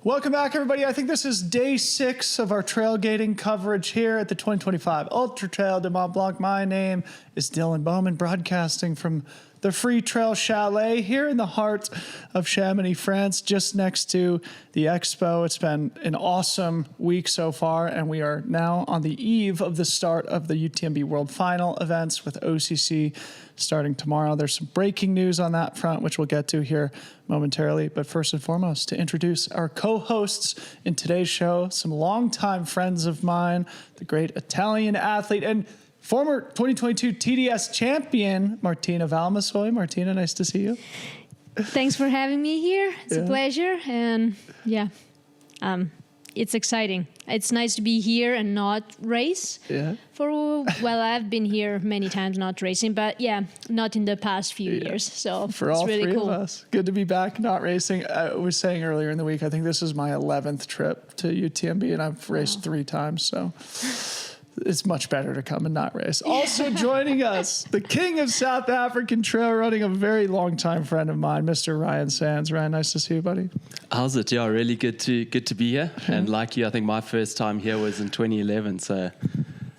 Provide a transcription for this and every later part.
Welcome back, everybody. I think this is day 6 of our trailgating coverage here at the 2025 Ultra Trail de Mont Blanc. My name is Dylan Bowman, broadcasting from the Freetrail Chalet here in the heart of Chamonix, France, just next to the Expo. It's been an awesome week so far, and we are now on the eve of the start of the UTMB World Final events with OCC starting tomorrow. There's some breaking news on that front, which we'll get to here momentarily. But first and foremost, to introduce our co-hosts in today's show, some longtime friends of mine, the great Italian athlete and former 2022 TDS champion, Martina Valmassoi. Martina, nice to see you. Thanks for having me here. It's a pleasure. And it's exciting. It's nice to be here and not race. I've been here many times not racing, but not in the past few years. So for it's all really three cool. of us, good to be back not racing. I was saying earlier in the week, I think this is my 11th trip to UTMB, and I've raced 3 times. So it's much better to come and not race. Also joining us, the king of South African trail running, a very long-time friend of mine, Mr. Ryan Sands. Ryan, nice to see you, buddy. How's it? Yeah, really good to be here. And like you, I think my first time here was in 2011. So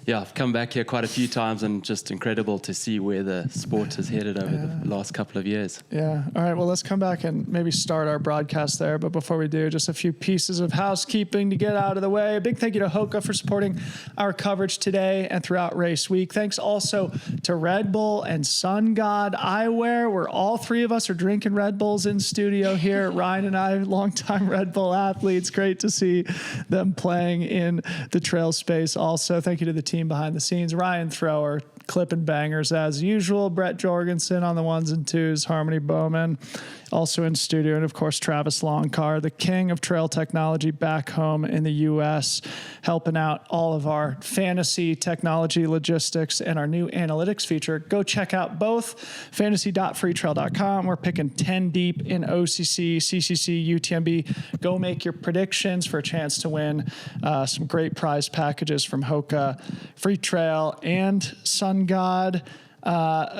yeah, I've come back here quite a few times, and just incredible to see where the sport has headed over the last couple of years. Yeah. All right. Well, let's come back and maybe start our broadcast there. But before we do, just a few pieces of housekeeping to get out of the way. A big thank you to Hoka for supporting our coverage today and throughout race week. Thanks also to Red Bull and Sun God Eyewear, where all 3 of us are drinking Red Bulls in studio here. Ryan and I, longtime Red Bull athletes. Great to see them playing in the trail space. Also, thank you to the team behind the scenes, Ryan Thrower, clipping bangers as usual, Brett Jorgensen on the 1s and 2s, Harmony Bowman also in studio, and of course Travis Longcar, the king of trail technology back home in the US, helping out all of our fantasy technology logistics and our new analytics feature. Go check out both, fantasy.freetrail.com. We're picking 10 deep in OCC, CCC, UTMB. Go make your predictions for a chance to win some great prize packages from Hoka, Freetrail, and Sun God.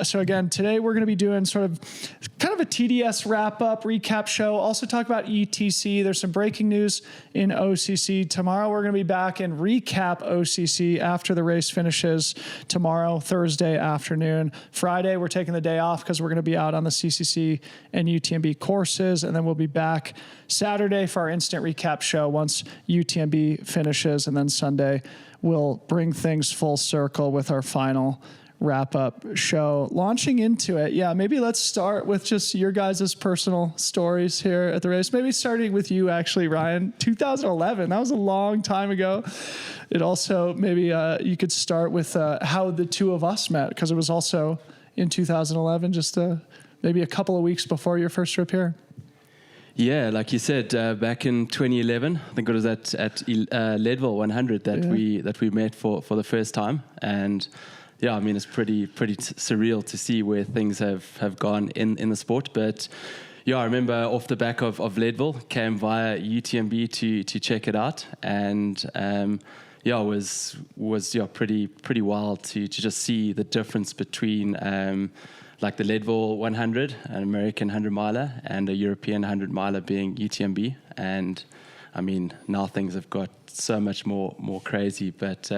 So again, today we're going to be doing kind of a TDS wrap-up recap show. Also talk about ETC. There's some breaking news in OCC. Tomorrow we're going to be back and recap OCC after the race finishes tomorrow, Thursday afternoon. Friday, we're taking the day off because we're going to be out on the CCC and UTMB courses. And then we'll be back Saturday for our instant recap show once UTMB finishes. And then Sunday, we'll bring things full circle with our final wrap-up show. Launching into it, maybe let's start with just your guys' personal stories here at the race. Maybe starting with you, actually, Ryan. 2011, that was a long time ago. It also, maybe you could start with how the 2 of us met, because it was also in 2011, just maybe a couple of weeks before your first trip here. Yeah, like you said, back in 2011, I think it was at Leadville 100 that we met for the first time. And yeah, I mean, it's pretty surreal to see where things have gone in the sport. But yeah, I remember off the back of Leadville, came via UTMB to check it out, and it was pretty wild to just see the difference between like the Leadville 100, an American 100 miler, and a European 100 miler being UTMB. And I mean, now things have got so much more crazy, but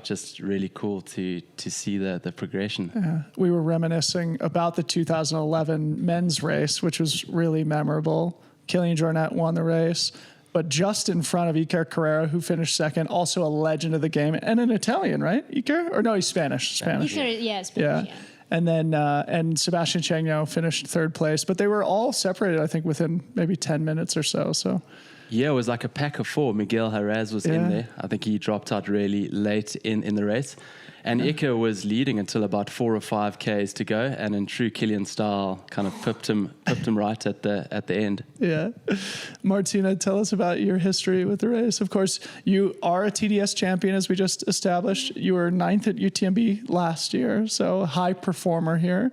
just really cool to see the progression. We were reminiscing about the 2011 men's race, which was really memorable. Kilian Jornet won the race, but just in front of Iker Carrera, who finished second, also a legend of the game, and an Italian, right? Iker? Or no, he's Spanish. Iker, Spanish, yeah. And then and Sebastian Chagno finished 3rd place, but they were all separated, I think, within maybe 10 minutes or so. Yeah, it was like a pack of 4. Miguel Jerez was in there. I think he dropped out really late in the race. And Iker was leading until about 4 or 5 Ks to go, and in true Kilian style, kind of pipped him right at the end. Yeah. Martina, tell us about your history with the race. Of course, you are a TDS champion, as we just established. You were 9th at UTMB last year, so high performer here.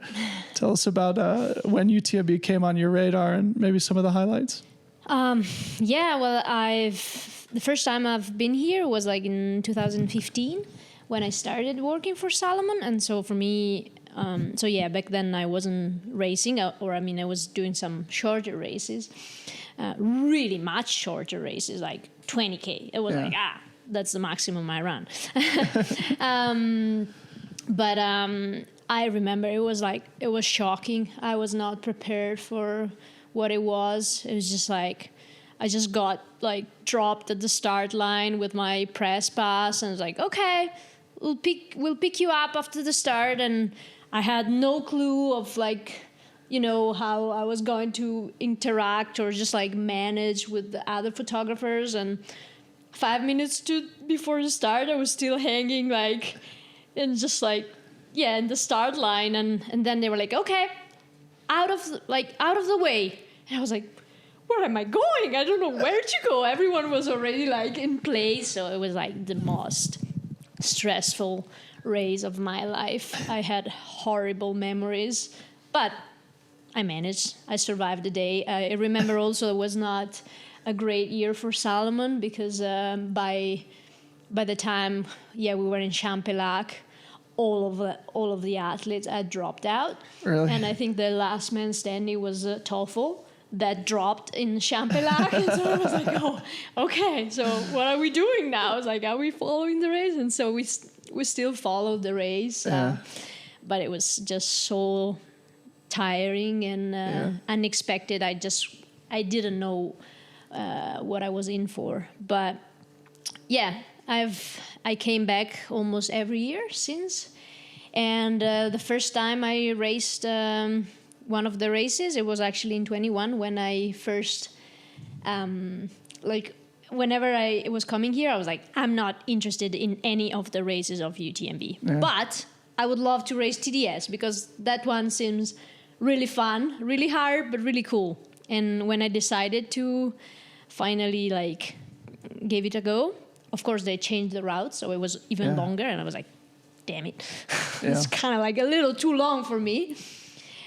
Tell us about when UTMB came on your radar and maybe some of the highlights. The first time I've been here was like in 2015 when I started working for Salomon. And so for me, back then I wasn't racing, I was doing some shorter races. really much shorter races, like 20K. It was like, that's the maximum I run. But I remember it was shocking. I was not prepared for what it was. It was just like, I just got like dropped at the start line with my press pass, and was like, okay, we'll pick you up after the start. And I had no clue of like, you know, how I was going to interact or just like manage with the other photographers. And 5 minutes before the start, I was still hanging like, and just like, in the start line. And then they were like, okay, out of the way. And I was like, where am I going? I don't know where to go. Everyone was already like in place. So it was like the most stressful race of my life. I had horrible memories, but I managed. I survived the day. I remember also it was not a great year for Salomon because by the time we were in Champelac, all of the athletes had dropped out. Really? And I think the last man standing was Toffel that dropped in Champelac. And so I was like, oh, okay, so what are we doing now? I was like, are we following the race? And so we still followed the race. But it was just so tiring and unexpected. I didn't know what I was in for. But I came back almost every year since. And the first time I raced one of the races, it was actually in 21 when I first, whenever I was coming here, I was like, I'm not interested in any of the races of UTMB. Yeah. But I would love to race TDS because that one seems really fun, really hard, but really cool. And when I decided to finally like give it a go, of course they changed the route, so it was even longer, and I was like, damn it. It's kind of like a little too long for me.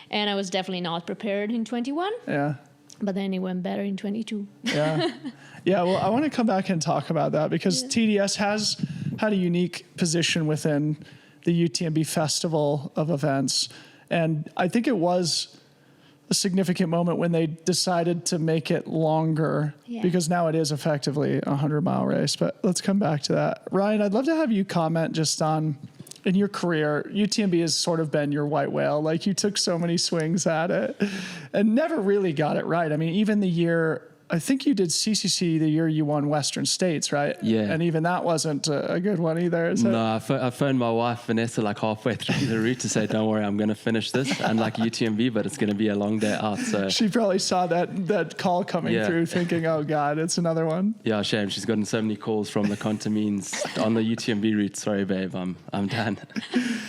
And I was definitely not prepared in 21. Yeah. But then it went better in 22. Yeah. Yeah, well, I want to come back and talk about that because TDS has had a unique position within the UTMB festival of events. And I think it was a significant moment when they decided to make it longer because now it is effectively a 100-mile race. But let's come back to that. Ryan, I'd love to have you comment just on, in your career, UTMB has sort of been your white whale. Like, you took so many swings at it and never really got it right. I mean, even the year, I think you did CCC the year you won Western States, right? Yeah. And even that wasn't a good one either. No, I phoned my wife, Vanessa, like halfway through the route to say, don't worry, I'm going to finish this. Unlike UTMB, but it's going to be a long day out. So she probably saw that call coming through thinking, oh, God, it's another one. Yeah, shame. She's gotten so many calls from the Contamines on the UTMB route. Sorry, babe, I'm done.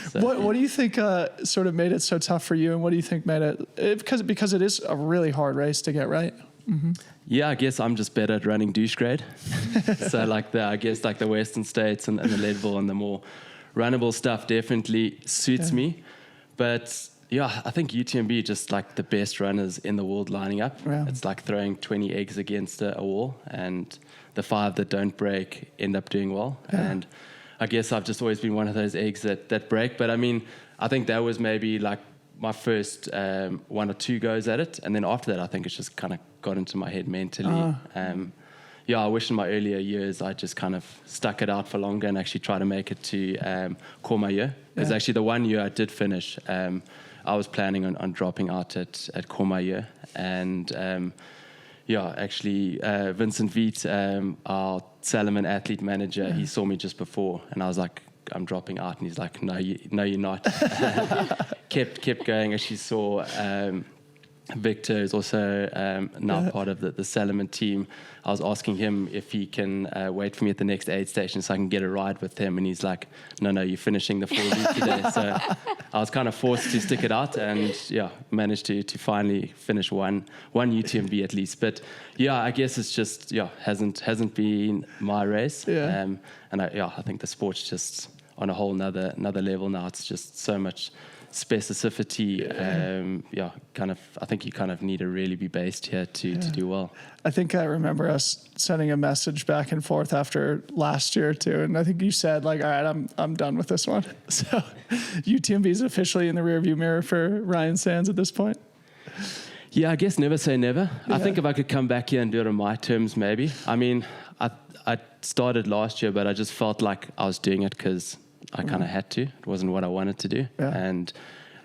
So, what do you think sort of made it so tough for you? And what do you think made it because it is a really hard race to get right? Mm-hmm. Yeah, I guess I'm just better at running douche grade. So like the Western States and the Leadville and the more runnable stuff definitely suits me. But yeah, I think UTMB just like the best runners in the world lining up. Yeah. It's like throwing 20 eggs against a wall, and the 5 that don't break end up doing well. Yeah. And I guess I've just always been one of those eggs that break. But I mean, I think that was maybe like my first 1 or 2 goes at it, and then after that I think it's just kind of got into my head mentally. I wish in my earlier years I just kind of stuck it out for longer and actually try to make it to Courmayeur. Because actually the 1 year I did finish, I was planning on dropping out at Courmayeur, and Vincent Viet, our Salomon athlete manager, he saw me just before, and I was like, I'm dropping out, and he's like, no, you're not. kept going. Actually saw Victor is also now part of the Salomon team. I was asking him if he can wait for me at the next aid station so I can get a ride with him, and he's like, no, you're finishing the full route today. So I was kind of forced to stick it out, and managed to finally finish one UTMB at least. But I guess it's just hasn't been my race. And I think the sport's just on a whole nother level now. It's just so much specificity. I think you kind of need to really be based here to do well. I think I remember us sending a message back and forth after last year too, and I think you said like, all right, I'm done with this one. So UTMB is officially in the rearview mirror for Ryan Sands at this point. Yeah, I guess never say never. Yeah. I think if I could come back here and do it on my terms, maybe. I mean, I started last year, but I just felt like I was doing it because I kind of had to. It wasn't what I wanted to do. Yeah. And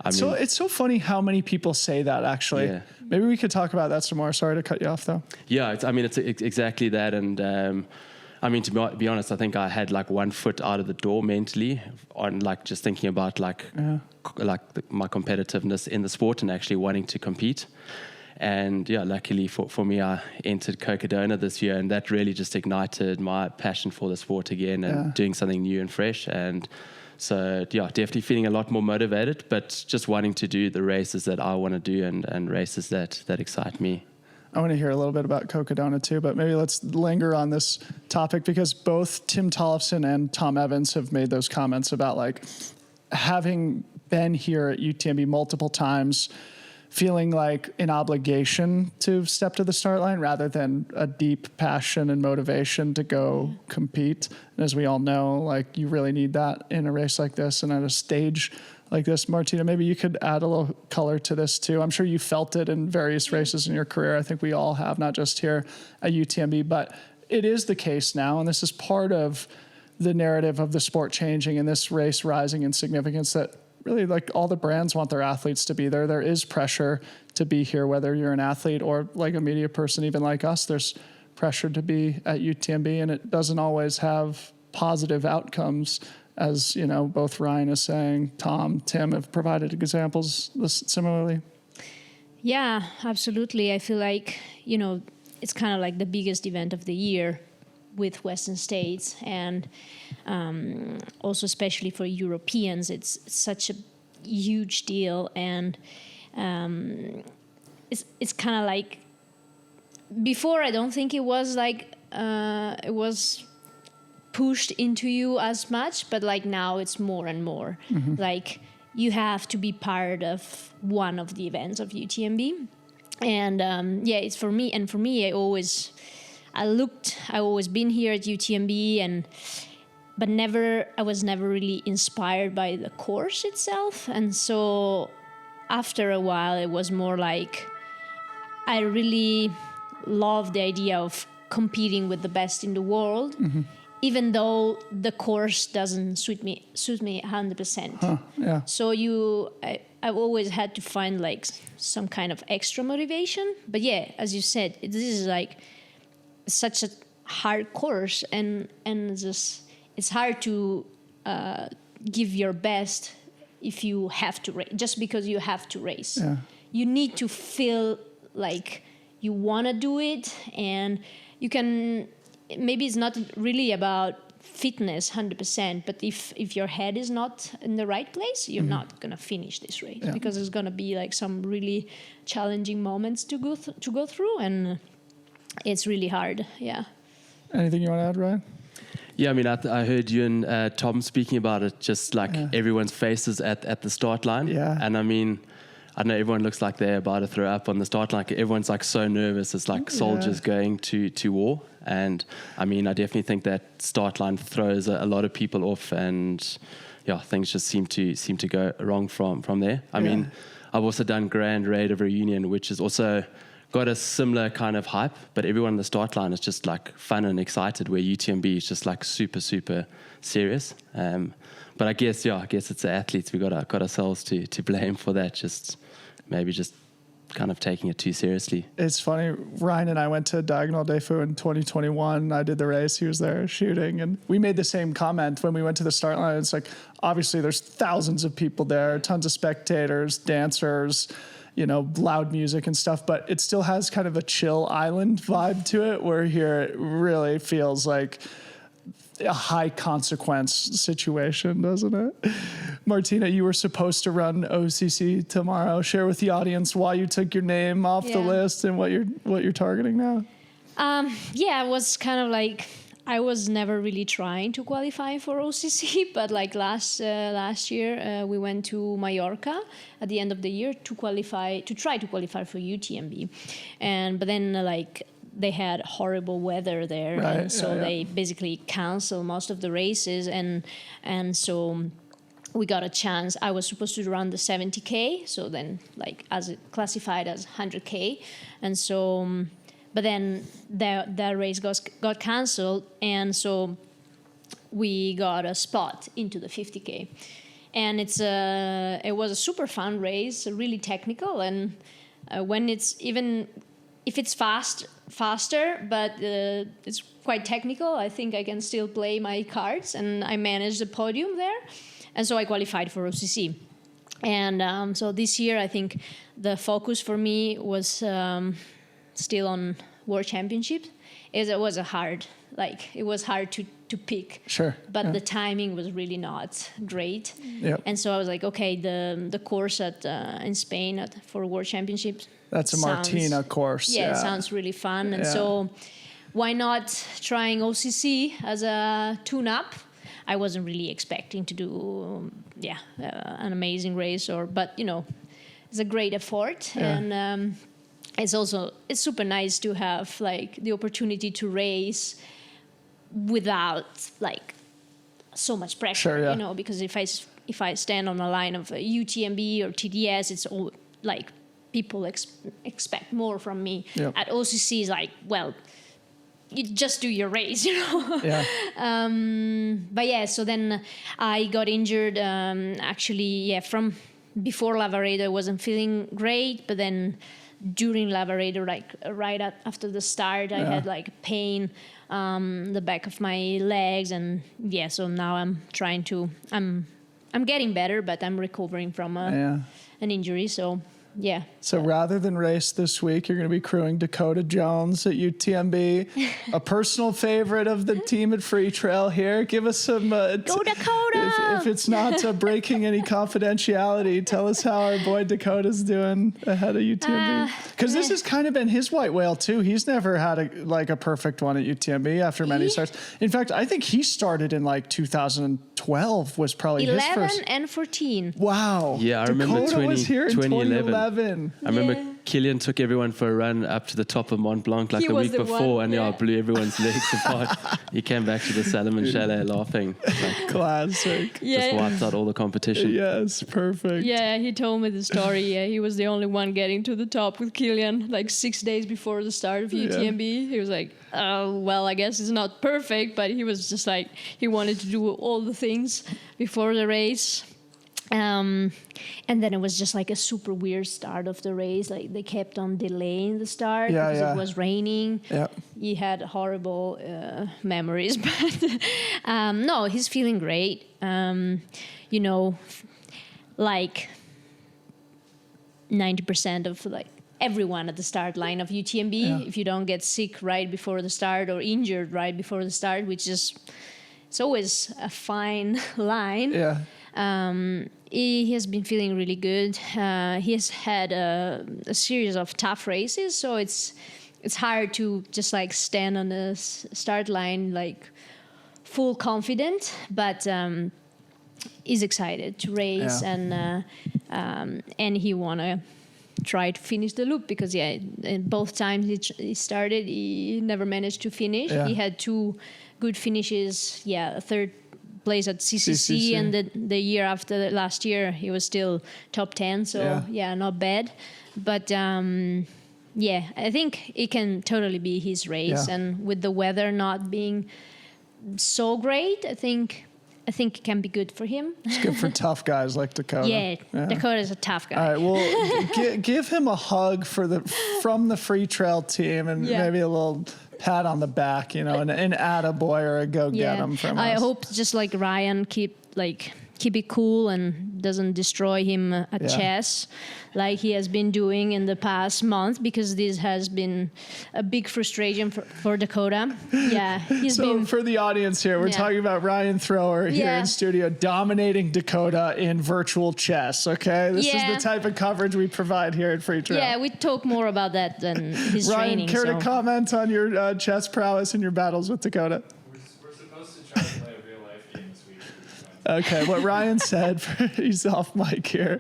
I mean, so it's so funny how many people say that, actually. Yeah. Maybe we could talk about that some more. Sorry to cut you off, though. Yeah, it's exactly that. And I mean, to be honest, I think I had like 1 foot out of the door mentally on like just thinking about like my competitiveness in the sport and actually wanting to compete. And yeah, luckily for me, I entered Cocodona this year, and that really just ignited my passion for the sport again and doing something new and fresh. And so yeah, definitely feeling a lot more motivated, but just wanting to do the races that I want to do and races that excite me. I want to hear a little bit about Cocodona too, but maybe let's linger on this topic because both Tim Tollefson and Tom Evans have made those comments about like having been here at UTMB multiple times, feeling like an obligation to step to the start line rather than a deep passion and motivation to go compete. And as we all know, like you really need that in a race like this and at a stage like this. Martina, maybe you could add a little color to this too. I'm sure you felt it in various races in your career. I think we all have, not just here at UTMB, but it is the case now. And this is part of the narrative of the sport changing and this race rising in significance that really like all the brands want their athletes to be there. There is pressure to be here, whether you're an athlete or like a media person, even like us, there's pressure to be at UTMB, and it doesn't always have positive outcomes. As you know, both Ryan is saying, Tom, Tim have provided examples similarly. Yeah, absolutely. I feel like, you know, it's kind of like the biggest event of the year with Western States, and also especially for Europeans, it's such a huge deal. And it's kind of like, before I don't think it was like it was pushed into you as much, but like now it's more and more. Mm-hmm. Like you have to be part of one of the events of UTMB, and it's for me. And for me, I've always been here at UTMB, but I was never really inspired by the course itself. And so after a while, it was more like I really love the idea of competing with the best in the world, even though the course doesn't suit me 100%. Yeah. So I've always had to find like some kind of extra motivation. But yeah, as you said, this is like such a hard course, and it's hard to give your best if you have to race, just because you have to race. Yeah. You need to feel like you want to do it, and you can, maybe it's not really about fitness 100%, but if your head is not in the right place, you're not going to finish this race, because there's going to be like some really challenging moments to go through, and it's really hard. Yeah. Anything you want to add, Ryan? Yeah, I mean, I heard you and Tom speaking about it, just like everyone's faces at the start line. Yeah. And I mean, I know everyone looks like they're about to throw up on the start line. Everyone's like so nervous. It's like soldiers going to war. And I mean, I definitely think that start line throws a lot of people off, and things just seem to go wrong from there. I mean, I've also done Grand Raid of Reunion, which is also got a similar kind of hype, but everyone on the start line is just like fun and excited, where UTMB is just like super, super serious. But I guess it's the athletes. We got ourselves to blame for that. Just kind of taking it too seriously. It's funny. Ryan and I went to Diagonal des Fous in 2021. I did the race. He was there shooting, and we made the same comment when we went to the start line. It's like, obviously there's thousands of people there, tons of spectators, dancers, loud music and stuff, but it still has kind of a chill island vibe to it, where here it really feels like a high consequence situation, doesn't it? Martina, you were supposed to run OCC tomorrow. Share with the audience why you took your name off the list and what you're targeting now. It was kind of like, I was never really trying to qualify for OCC, but like last year we went to Mallorca at the end of the year to try to qualify for UTMB, but then like they had horrible weather there, and so they basically canceled most of the races, and so we got a chance. I was supposed to run the 70K, so then like as it classified as 100K, and so but then that race got canceled, and so we got a spot into the 50K, and it was a super fun race, really technical, and when it's even if it's faster, but it's quite technical, I think I can still play my cards, and I managed the podium there. And so I qualified for OCC. And so this year, I think the focus for me was still on World Championships. It was hard to pick. Sure. But the timing was really not great. Yep. And so I was like, okay, the course in Spain for World Championships. That's a Martina course. Yeah, it sounds really fun. And Yeah. so why not trying OCC as a tune-up? I wasn't really expecting to do, an amazing race, but it's a great effort, and it's super nice to have like the opportunity to race without like so much pressure, Sure, yeah. because if I stand on a line of UTMB or TDS, it's all like people expect more from me. Yep. At OCC, it's like, well, you just do your race, Yeah. But yeah, so then I got injured. From before Lavaredo, I wasn't feeling great, but then during Lavaredo, like right after the start, I had like pain, the back of my legs, and so now I'm getting better, but I'm recovering from an injury. So. Yeah. So rather than race this week, you're going to be crewing Dakota Jones at UTMB, a personal favorite of the team at Freetrail here. Give us some... Go Dakota! If it's not breaking any confidentiality, tell us how our boy Dakota's doing ahead of UTMB. Because this has kind of been his white whale, too. He's never had a perfect one at UTMB after many starts. In fact, I think he started in like 2012 was probably his first. 11 and 14. Wow. Yeah, I remember Dakota was here in 2011. 2011. I remember Kilian took everyone for a run up to the top of Mont Blanc like He the was week the before, one, and blew everyone's legs apart. He came back to the Salomon Chalet laughing. Like, Classic. just wiped out all the competition. Yes, perfect. Yeah, he told me the story. Yeah, he was the only one getting to the top with Kilian, like 6 days before the start of UTMB. He was like, oh, well, I guess it's not perfect, but he was just like, he wanted to do all the things before the race. And then it was just like a super weird start of the race. Like they kept on delaying the start because it was raining. Yeah. He had horrible memories, but no, he's feeling great. Like 90% of like everyone at the start line of UTMB, if you don't get sick right before the start or injured right before the start, which is it's always a fine line. Yeah. He has been feeling really good. He has had a series of tough races, so it's hard to just like stand on the start line like full confident, but he's excited to race and he wanna try to finish the loop because both times he started he never managed to finish. He had 2 good finishes, a third place at CCC. And the year after last year he was still top 10, so not bad, but I think it can totally be his race, and with the weather not being so great, I think it can be good for him. It's good for tough guys like Dakota. Dakota is a tough guy. All right, well, give him a hug from the Freetrail team, and maybe a little pat on the back, an attaboy or a go get him from us. I hope just like Ryan keep it cool and doesn't destroy him at chess like he has been doing in the past month, because this has been a big frustration for Dakota. For the audience here, we're talking about Ryan Thrower here in studio dominating Dakota in virtual chess, okay? This is the type of coverage we provide here at Freetrail. Yeah, we talk more about that than his Ryan, training. care to comment on your chess prowess and your battles with Dakota? We're supposed to try to play a real life game this week. Okay, what Ryan said, he's off mic here,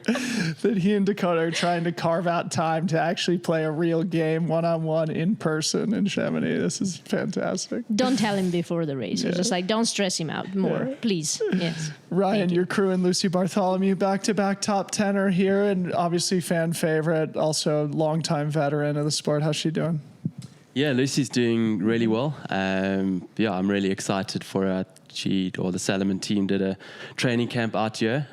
that he and Dakota are trying to carve out time to actually play a real game one-on-one in person in Chamonix. This is fantastic. Don't tell him before the race. Just like, don't stress him out more, please. Yes. Ryan, your crew and Lucy Bartholomew, back-to-back top 10er here, and obviously fan favorite, also longtime veteran of the sport. How's she doing? Yeah, Lucy's doing really well. I'm really excited for her. The Salomon team did a training camp out here,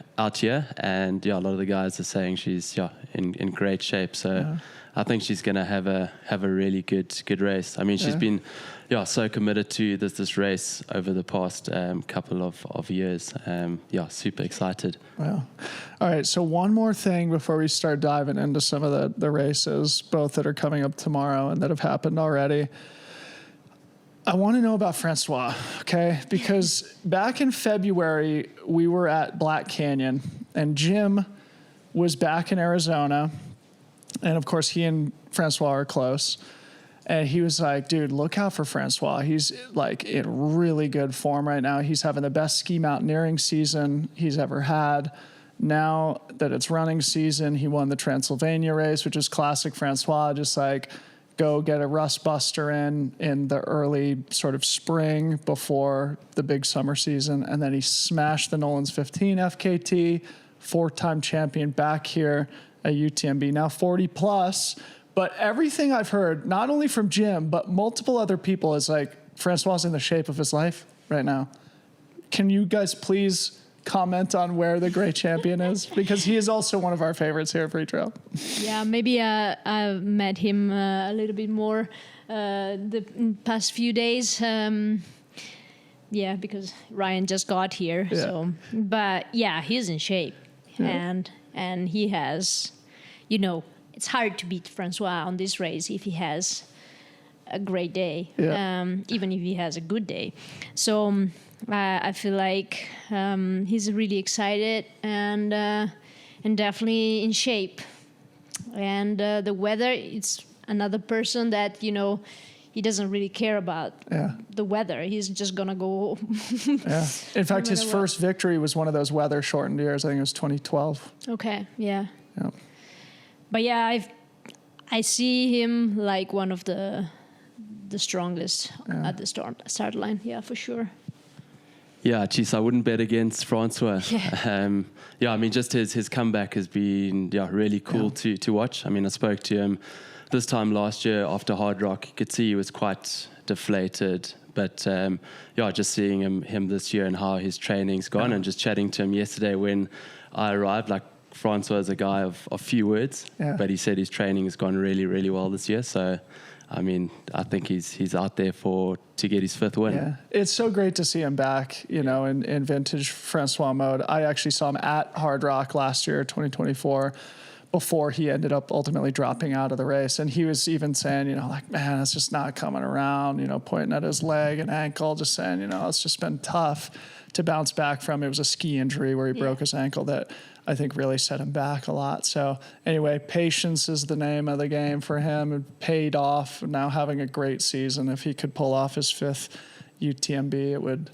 and a lot of the guys are saying she's in great shape. So I think she's going to have a really good race. I mean, she's been so committed to this race over the past couple of years. Super excited. Wow. All right, so one more thing before we start diving into some of the races, both that are coming up tomorrow and that have happened already. I want to know about Francois, okay? Because back in February, we were at Black Canyon, and Jim was back in Arizona. And, of course, he and Francois are close. And he was like, dude, look out for Francois. He's, like, in really good form right now. He's having the best ski mountaineering season he's ever had. Now that it's running season, he won the Transylvania race, which is classic Francois, just like go get a rust buster in the early sort of spring before the big summer season. And then he smashed the Nolan's 15 FKT, 4-time champion back here at UTMB, now 40 plus. But everything I've heard, not only from Jim, but multiple other people, is like Francois is in the shape of his life right now. Can you guys please comment on where the great champion is? Because he is also one of our favorites here at Freetrail. Yeah, maybe I met him a little bit more the past few days. Because Ryan just got here. Yeah. So, but yeah, he's in shape, and he has, it's hard to beat Francois on this race if he has a great day, even if he has a good day. So I feel like he's really excited and definitely in shape. And the weather, it's another person that, he doesn't really care about the weather. He's just going to go. In fact, his first victory was one of those weather-shortened years. I think it was 2012. Okay, yeah. But I see him like one of the strongest at the start line. Yeah, for sure. Yeah, geez, I wouldn't bet against Francois. I mean, just his comeback has been really cool to watch. I mean, I spoke to him this time last year after Hard Rock. You could see he was quite deflated. But, just seeing him this year and how his training's gone and just chatting to him yesterday when I arrived, like, Francois is a guy of few words, but he said his training has gone really, really well this year. So, I mean, I think he's out there to get his 5th win. Yeah, it's so great to see him back, in vintage Francois mode. I actually saw him at Hard Rock last year, 2024, before he ended up ultimately dropping out of the race. And he was even saying, man, it's just not coming around, pointing at his leg and ankle, just saying, it's just been tough to bounce back from. It was a ski injury where he broke his ankle that I think really set him back a lot. So anyway, patience is the name of the game for him. It paid off. Now having a great season. If he could pull off his 5th UTMB, it would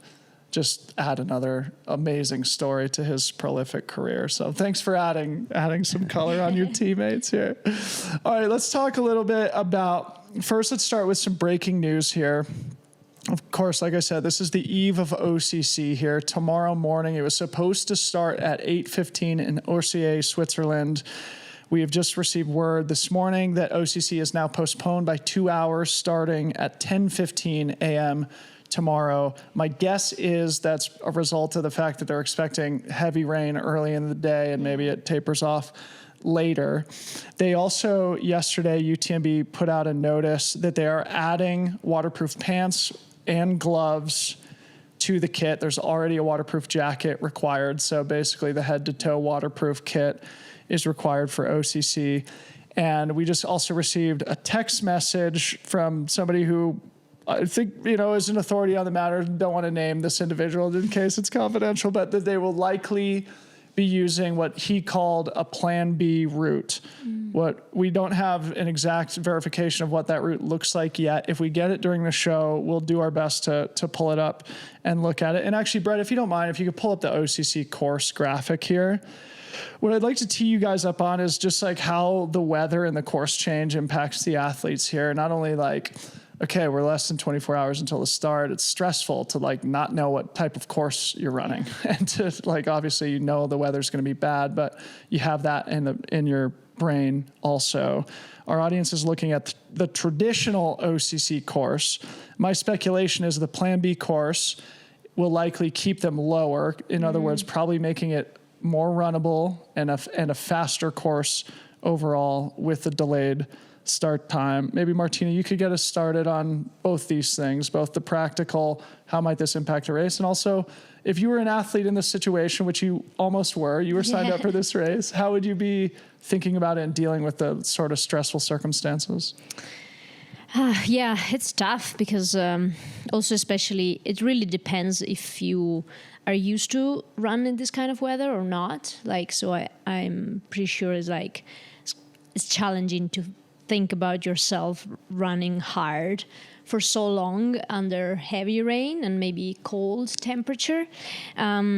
just add another amazing story to his prolific career. So thanks for adding some color on your teammates here. All right, let's talk a little bit first let's start with some breaking news here. Of course, like I said, this is the eve of OCC here. Tomorrow morning, it was supposed to start at 8:15 in Orsay, Switzerland. We have just received word this morning that OCC is now postponed by 2 hours, starting at 10:15 a.m. tomorrow. My guess is that's a result of the fact that they're expecting heavy rain early in the day, and maybe it tapers off later. They also, yesterday, UTMB put out a notice that they are adding waterproof pants and gloves to the kit. There's already a waterproof jacket required. So basically the head to toe waterproof kit is required for OCC. And we just also received a text message from somebody who I think, is an authority on the matter. Don't want to name this individual in case it's confidential, but that they will likely be using what he called a plan B route. What we don't have an exact verification of what that route looks like yet. If we get it during the show, we'll do our best to pull it up and look at it. And actually, Brett, if you don't mind, if you could pull up the OCC course graphic here. What I'd like to tee you guys up on is just like how the weather and the course change impacts the athletes here. Not only like, okay, we're less than 24 hours until the start. It's stressful to like not know what type of course you're running, and to like obviously you know the weather's going to be bad, but you have that in your brain also. Our audience is looking at the traditional OCC course. My speculation is the Plan B course will likely keep them lower. In other words, probably making it more runnable and a faster course overall with the delayed start time. Maybe Martina, you could get us started on both these things, both the practical, how might this impact a race, and also if you were an athlete in this situation, which you almost were, you were signed up for this race, how would you be thinking about it and dealing with the sort of stressful circumstances? Yeah, it's tough because also especially it really depends if you are used to run in this kind of weather or not. Like, so I'm pretty sure it's challenging to think about yourself running hard for so long under heavy rain and maybe cold temperature. I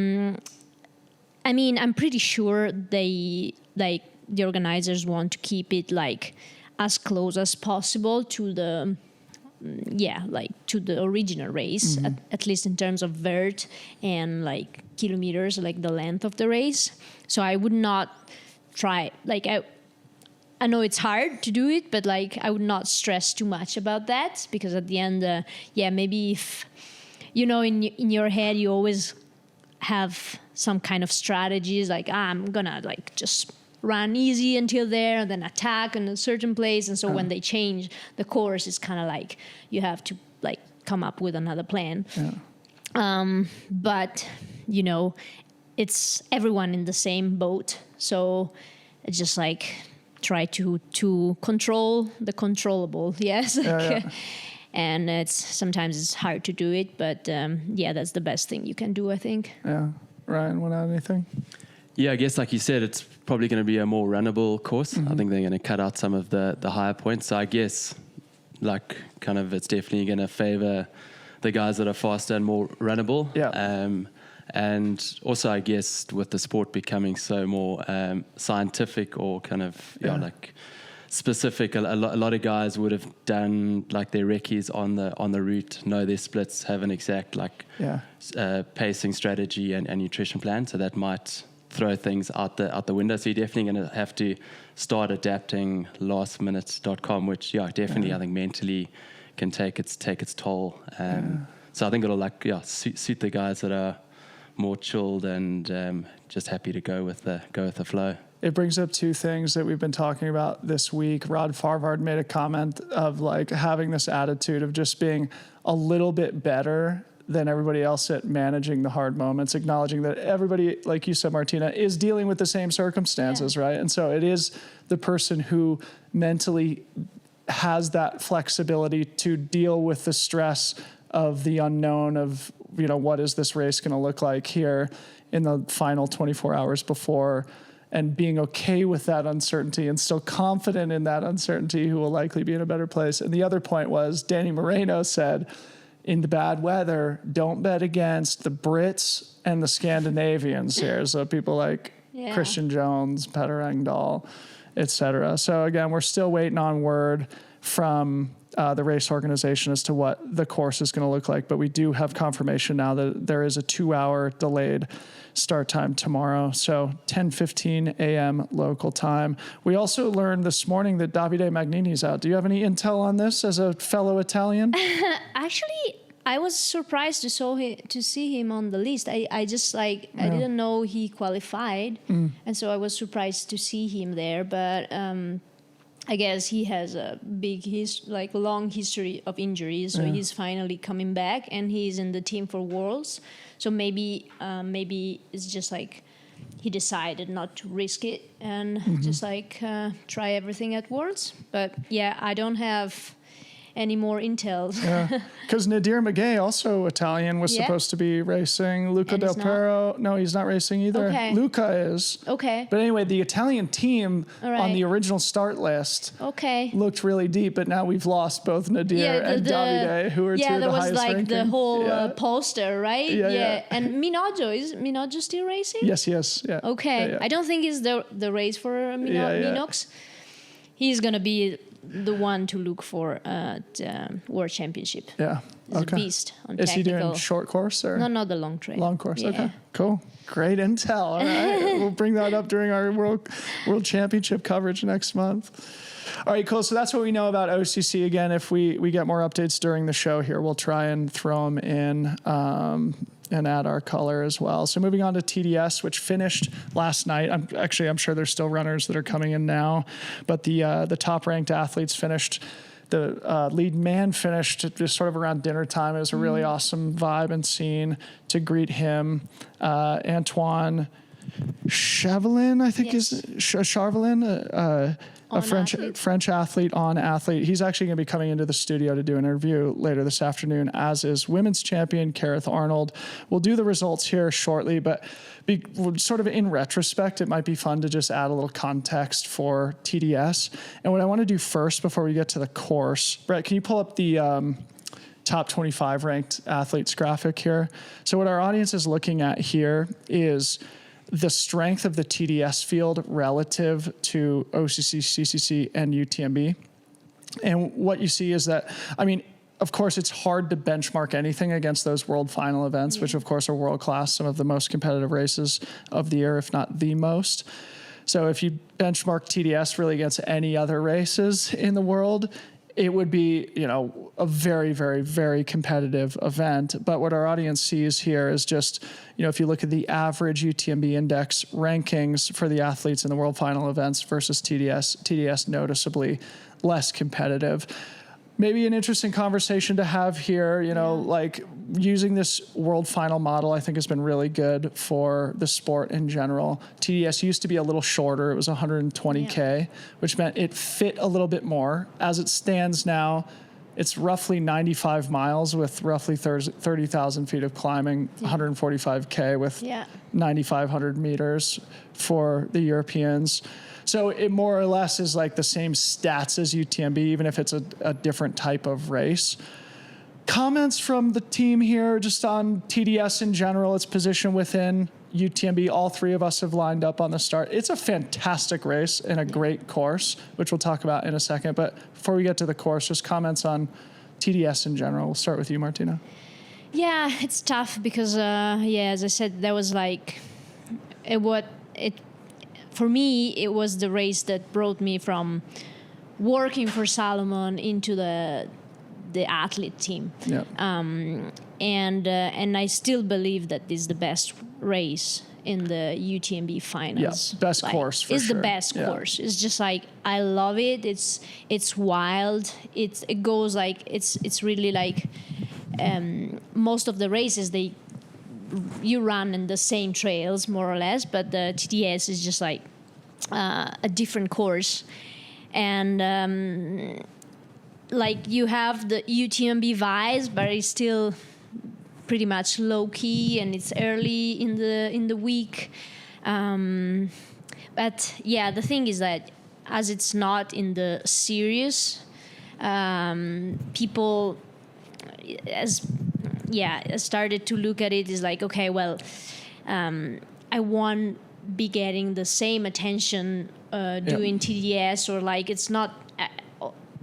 mean, I'm pretty sure the organizers want to keep it like as close as possible to the to the original race, at least in terms of vert and like kilometers, like the length of the race. So I would not try, like I know it's hard to do it, but like I would not stress too much about that, because at the end, maybe if, you know, in your head, you always have some kind of strategies, like I'm gonna like just run easy until there and then attack in a certain place. And so when they change the course, it's kind of like you have to like come up with another plan. Yeah. But, you know, it's everyone in the same boat. So it's just like try to control the controllable. Yes. And sometimes it's hard to do it, but that's the best thing you can do, I think. Yeah. Ryan, want to add anything? Yeah, I guess like you said, it's probably going to be a more runnable course. I think they're going to cut out some of the higher points. So I guess like kind of it's definitely going to favor the guys that are faster and more runnable. Yeah. And also I guess with the sport becoming so more scientific or kind of like specific, a lot of guys would have done like their recce's on the route, know their splits, have an exact like pacing strategy and nutrition plan. So that might throw things out the window. So you're definitely going to have to start adapting lastminute.com, which definitely I think mentally can take its toll. So I think it'll suit the guys that are more chilled and just happy to go with the flow. It brings up two things that we've been talking about this week. Rod Farvard made a comment of like having this attitude of just being a little bit better than everybody else at managing the hard moments, acknowledging that everybody, like you said, Martina, is dealing with the same circumstances, right? And so it is the person who mentally has that flexibility to deal with the stress of the unknown of, you know, what is this race going to look like here in the final 24 hours before, and being okay with that uncertainty and still confident in that uncertainty, who will likely be in a better place. And the other point was Dani Moreno said, in the bad weather, don't bet against the Brits and the Scandinavians here. So people like Christian Jones, Petter Engdahl, etc. So again, we're still waiting on word from the race organization as to what the course is going to look like. But we do have confirmation now that there is a 2-hour delayed start time tomorrow. So 10:15 a.m. local time. We also learned this morning that Davide Magnini's out. Do you have any intel on this as a fellow Italian? Actually, I was surprised to see him on the list. I just I didn't know he qualified. And so I was surprised to see him there. But I guess he has a long history of injuries, so he's finally coming back, and he's in the team for Worlds. So maybe it's just like he decided not to risk it and just try everything at Worlds. But I don't have any more intel. Yeah, because Nadir Magay, also Italian, was supposed to be racing. Luca And Del he's not? Pero, no, he's not racing either. Okay. Luca is. Okay. But anyway, the Italian team All on right. the original start list Okay. looked really deep, but now we've lost both Nadir and Davide, who are two of the highest there was like ranking. the whole Yeah. poster, right? Yeah. And Minojo still racing? Yes, yeah. Okay. Yeah. I don't think it's the race for Minox. He's gonna be the one to look for at World Championship. Yeah. He's Okay. a beast on Is he technical. doing short course or? No, not the long trail. Long course. Yeah. Okay. Cool. Great intel. All right. We'll bring that up during our World Championship coverage next month. All right, cool. So that's what we know about OCC. Again, if we get more updates during the show here, we'll try and throw them in and add our color as well. So moving on to TDS, which finished last night. I'm sure there's still runners that are coming in now, but the top ranked athletes finished. The lead man finished just sort of around dinner time. It was a really awesome vibe and scene to greet him. Antoine Chevelin, I think Yes. is Charvelin, a French athlete on athlete. He's actually going to be coming into the studio to do an interview later this afternoon, as is women's champion Kareth Arnold. We'll do the results here shortly, but sort of in retrospect, it might be fun to just add a little context for TDS. And what I want to do first before we get to the course, Brett, can you pull up the top 25 ranked athletes graphic here? So what our audience is looking at here is the strength of the TDS field relative to OCC, CCC, and UTMB. And what you see is that, of course, it's hard to benchmark anything against those world final events, which of course are world-class, some of the most competitive races of the year, if not the most. So if you benchmark TDS really against any other races in the world, it would be, a very, very, very competitive event. But what our audience sees here is just, if you look at the average UTMB index rankings for the athletes in the world final events versus TDS noticeably less competitive. Maybe an interesting conversation to have here, like using this world final model, I think has been really good for the sport in general. TDS used to be a little shorter. It was 120K, which meant it fit a little bit more. As it stands now, it's roughly 95 miles with roughly 30,000 feet of climbing, 145K with 9,500 meters for the Europeans. So it more or less is like the same stats as UTMB, even if it's a different type of race. Comments from the team here just on TDS in general, its position within UTMB. All three of us have lined up on the start. It's a fantastic race and a great course, which we'll talk about in a second. But before we get to the course, just comments on TDS in general. We'll start with you, Martina. Yeah, it's tough because, as I said, that was like for me, it was the race that brought me from working for Salomon into the athlete team. Yeah. And I still believe that this is the best race in the UTMB finals. Yeah, best course for it's sure. The best course. It's just like I love it. It's wild. It goes like it's really like most of the races you run in the same trails more or less, but the TDS is just like a different course, and like you have the UTMB vibes, but it's still pretty much low key, and it's early in the week. But yeah, the thing is that as it's not in the series, people started to look at it as like, okay, well, I won't be getting the same attention doing TDS, or like it's not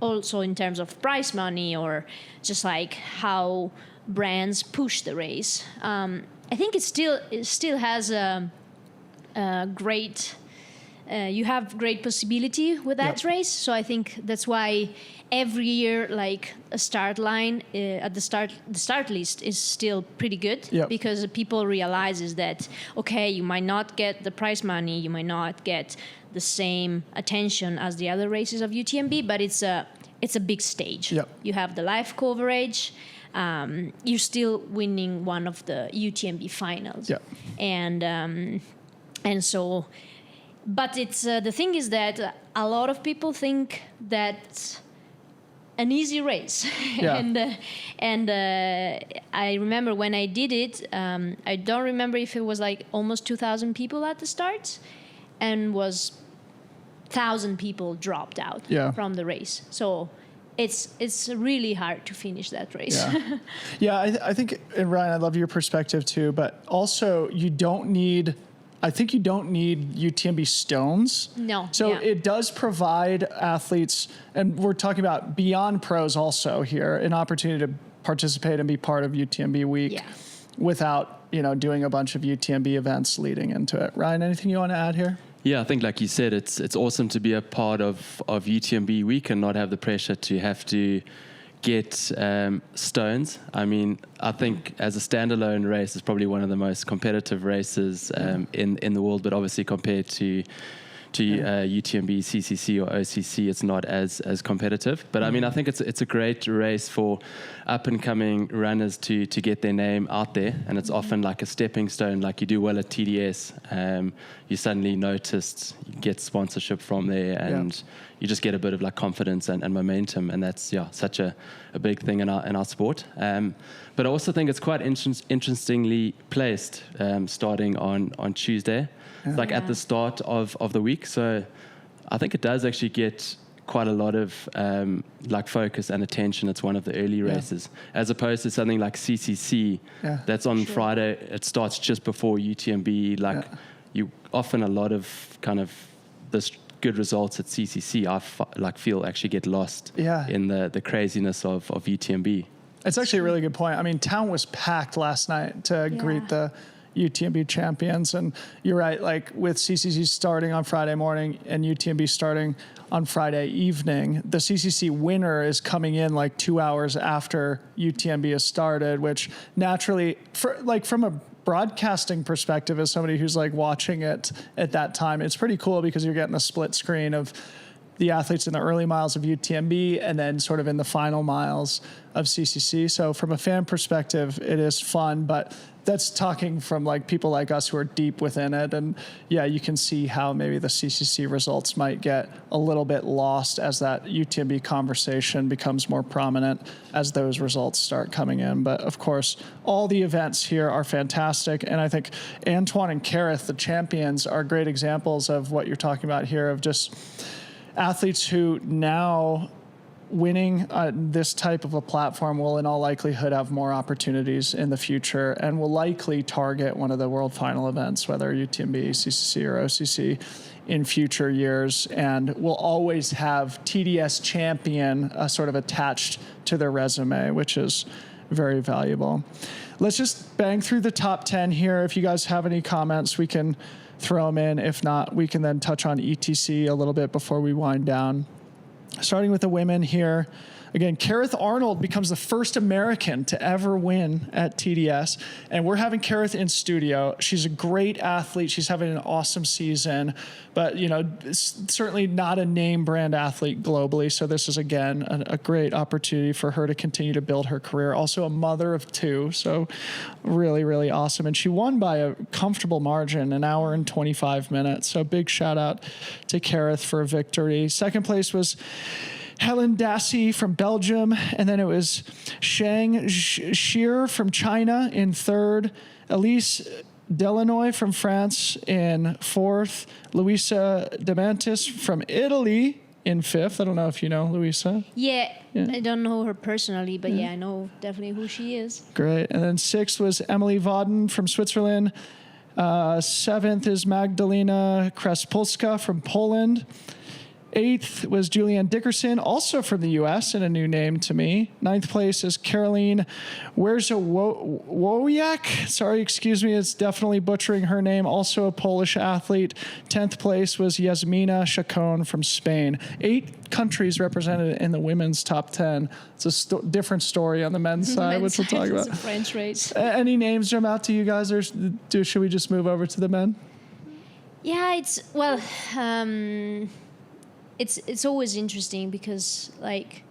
also in terms of prize money or just like how brands push the race. I think it still has a great. You have great possibility with that race, so I think that's why every year, like a start line at the start list is still pretty good, because people realizes that okay, you might not get the prize money, you might not get the same attention as the other races of UTMB, but it's a big stage. You have the live coverage. You're still winning one of the UTMB finals, and so. But it's the thing is that a lot of people think that an easy race. Yeah. and I remember when I did it, I don't remember if it was like almost 2,000 people at the start, and was 1,000 people dropped out from the race. So it's really hard to finish that race. Yeah, yeah. I think, and Ryan, I love your perspective too, but also you don't need UTMB stones. No. So it does provide athletes, and we're talking about beyond pros also here, an opportunity to participate and be part of UTMB week without, doing a bunch of UTMB events leading into it. Ryan, anything you want to add here? Yeah, I think like you said, it's awesome to be a part of UTMB week and not have the pressure to have to get stones. I mean, I think as a standalone race, it's probably one of the most competitive races in the world, but obviously compared to UTMB, CCC or OCC, it's not as competitive. But I mean, I think it's a great race for up and coming runners to get their name out there, and it's often like a stepping stone. Like you do well at TDS, you suddenly noticed, you get sponsorship from there, and you just get a bit of like confidence and momentum, and that's such a big thing in our sport. But I also think it's quite interestingly placed, starting on Tuesday. Like at the start of the week. So I think it does actually get quite a lot of like focus and attention. It's one of the early races, as opposed to something like CCC that's on Friday. It starts just before UTMB. Like you often a lot of kind of this good results at CCC I feel actually get lost in the craziness of UTMB. It's actually a really good point. I mean, town was packed last night to greet the UTMB champions, and you're right, like with CCC starting on Friday morning and UTMB starting on Friday evening, the CCC winner is coming in like 2 hours after UTMB has started, which naturally, from a broadcasting perspective, as somebody who's like watching it at that time, it's pretty cool because you're getting a split screen of the athletes in the early miles of UTMB and then sort of in the final miles of CCC. So from a fan perspective, it is fun, but that's talking from like people like us who are deep within it. And you can see how maybe the CCC results might get a little bit lost as that UTMB conversation becomes more prominent as those results start coming in. But of course, all the events here are fantastic. And I think Antoine and Kareth, the champions, are great examples of what you're talking about here, of just athletes who now winning this type of a platform will in all likelihood have more opportunities in the future and will likely target one of the world final events, whether UTMB, CCC, or OCC, in future years, and will always have TDS champion sort of attached to their resume, which is very valuable. Let's just bang through the top 10 here. If you guys have any comments, we can throw them in. If not, we can then touch on ETC a little bit before we wind down. Starting with the women here. Again, Kareth Arnold becomes the first American to ever win at TDS. And we're having Kareth in studio. She's a great athlete. She's having an awesome season, but, certainly not a name brand athlete globally. So this is, again, a great opportunity for her to continue to build her career. Also a mother of two. So really, really awesome. And she won by a comfortable margin, 1 hour and 25 minutes. So big shout out to Kareth for a victory. Second place was Helen Dassey from Belgium, and then it was Shang Shear from China in third, Elise Delanoy from France in fourth, Luisa Demantis from Italy in fifth. I don't know if you know Luisa. Yeah. I don't know her personally, but I know definitely who she is. Great. And then sixth was Emily Vodden from Switzerland. Seventh is Magdalena Krespolska from Poland. Eighth was Julianne Dickerson, also from the U.S., and a new name to me. Ninth place is Caroline Wojciak. Sorry, excuse me, it's definitely butchering her name, also a Polish athlete. 10th place was Yasmina Chacon from Spain. 8 countries represented in the women's top 10. It's a different story on the men's side, which we'll talk about. It's a French race. Any names jump out to you guys, or should we just move over to the men? Yeah, it's always interesting because like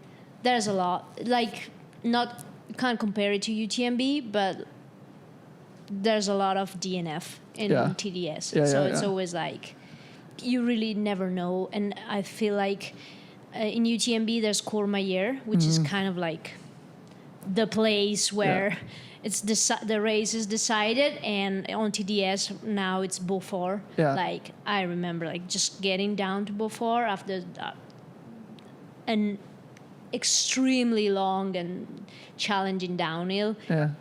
there's a lot, like you can't compare it to UTMB, but there's a lot of DNF in TDS. So it's always like you really never know. And I feel like in UTMB there's Courmayeur, which is kind of like the place where it's the race is decided, and on TDS now it's Beaufort. Like I remember like just getting down to Beaufort after an extremely long and challenging downhill.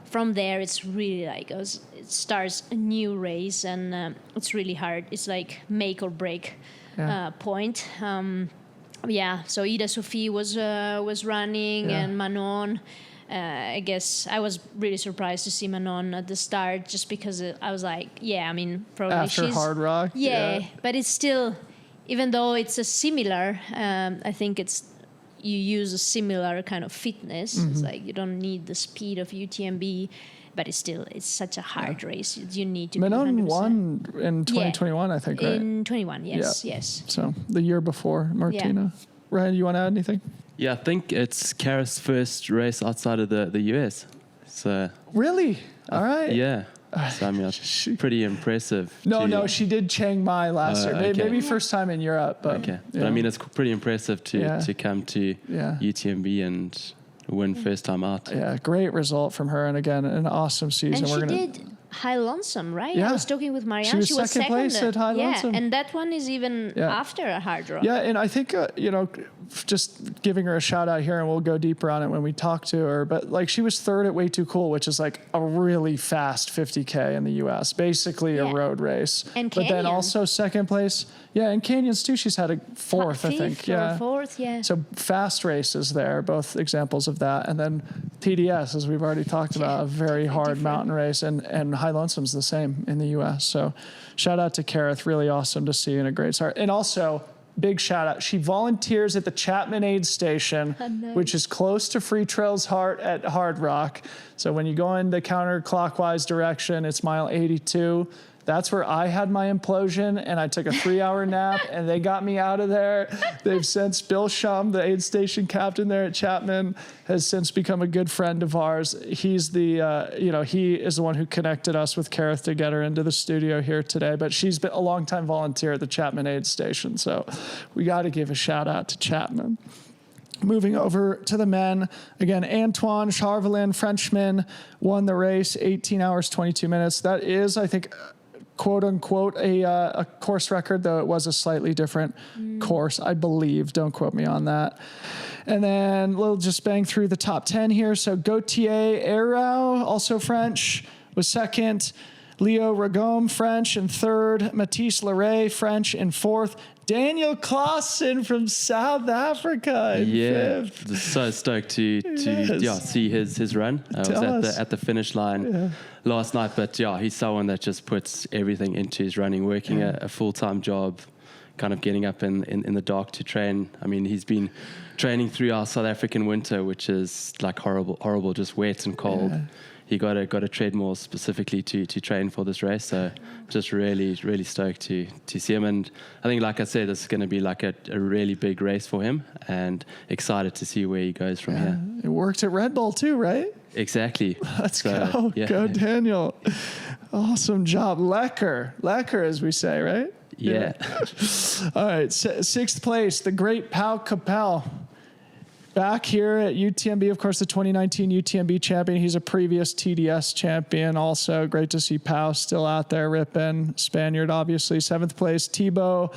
From there it's really like it starts a new race, and it's really hard. It's like make or break point. So Ida Sophie was running, and Manon. I guess I was really surprised to see Manon at the start, just because I was like, probably after she's Hard Rock. But it's still, even though it's a similar, I think you use a similar kind of fitness. It's like you don't need the speed of UTMB, but it's such a hard race. You need to. Manon won in 2021, I think, right? In 21, yes. So the year before Martina. Ryan, you want to add anything? Yeah, I think it's Kara's first race outside of the US. So really? All right. Yeah. So I mean, that's pretty impressive. No, she did Chiang Mai last year. Maybe first time in Europe, but but I mean, it's pretty impressive to come to UTMB and win first time out. Yeah, great result from her, and again, an awesome season. And she did High Lonesome, right? Yeah. I was talking with Marianne. She was second place at High Lonesome. And that one is even after a hard rock. Yeah, and I think, just giving her a shout out here, and we'll go deeper on it when we talk to her, but like she was third at Way Too Cool, which is like a really fast 50K in the US, basically a road race. And but then also second place. Yeah, in Canyons too, she's had a fourth, I think. Fourth, So fast races there, both examples of that. And then TDS, as we've already talked about, a very hard mountain race, and High Lonesome's the same in the US. So shout out to Kareth, really awesome to see, and a great start. And also, big shout out, she volunteers at the Chapman Aid Station, which is close to Freetrail's heart at Hard Rock. So when you go in the counterclockwise direction, it's mile 82. That's where I had my implosion, and I took a 3-hour nap, and they got me out of there. They've since, Bill Shum, the aid station captain there at Chapman, has since become a good friend of ours. He's the, he is the one who connected us with Kareth to get her into the studio here today, but she's been a longtime volunteer at the Chapman aid station, so we got to give a shout out to Chapman. Moving over to the men, again, Antoine Charvelin, Frenchman, won the race, 18 hours, 22 minutes. That is, I think, quote unquote, a course record, though it was a slightly different course, I believe. Don't quote me on that. And then we'll just bang through the top 10 here. So Gauthier Arau, also French, was second. Leo Ragome, French, in third. Matisse Leray, French, in fourth. Daniel Clausen from South Africa in fifth. Just so stoked to see his run. I was at the finish line last night, but he's someone that just puts everything into his running, working a full-time job, kind of getting up in the dark to train. I mean, he's been training through our South African winter, which is like horrible, just wet and cold. He got a treadmill specifically to train for this race, so just really stoked to see him. And I think, like I said, this is going to be like a really big race for him, and excited to see where he goes from here. It worked at Red Bull too, right? Exactly. Let's go. Yeah. Go Daniel. Awesome job. Lekker, as we say, right? Yeah. All right, sixth place, the great Pau Capel. Back here at UTMB, of course, the 2019 UTMB champion. He's a previous TDS champion also. Great to see Pau still out there ripping. Spaniard, obviously. Seventh place, Thibaut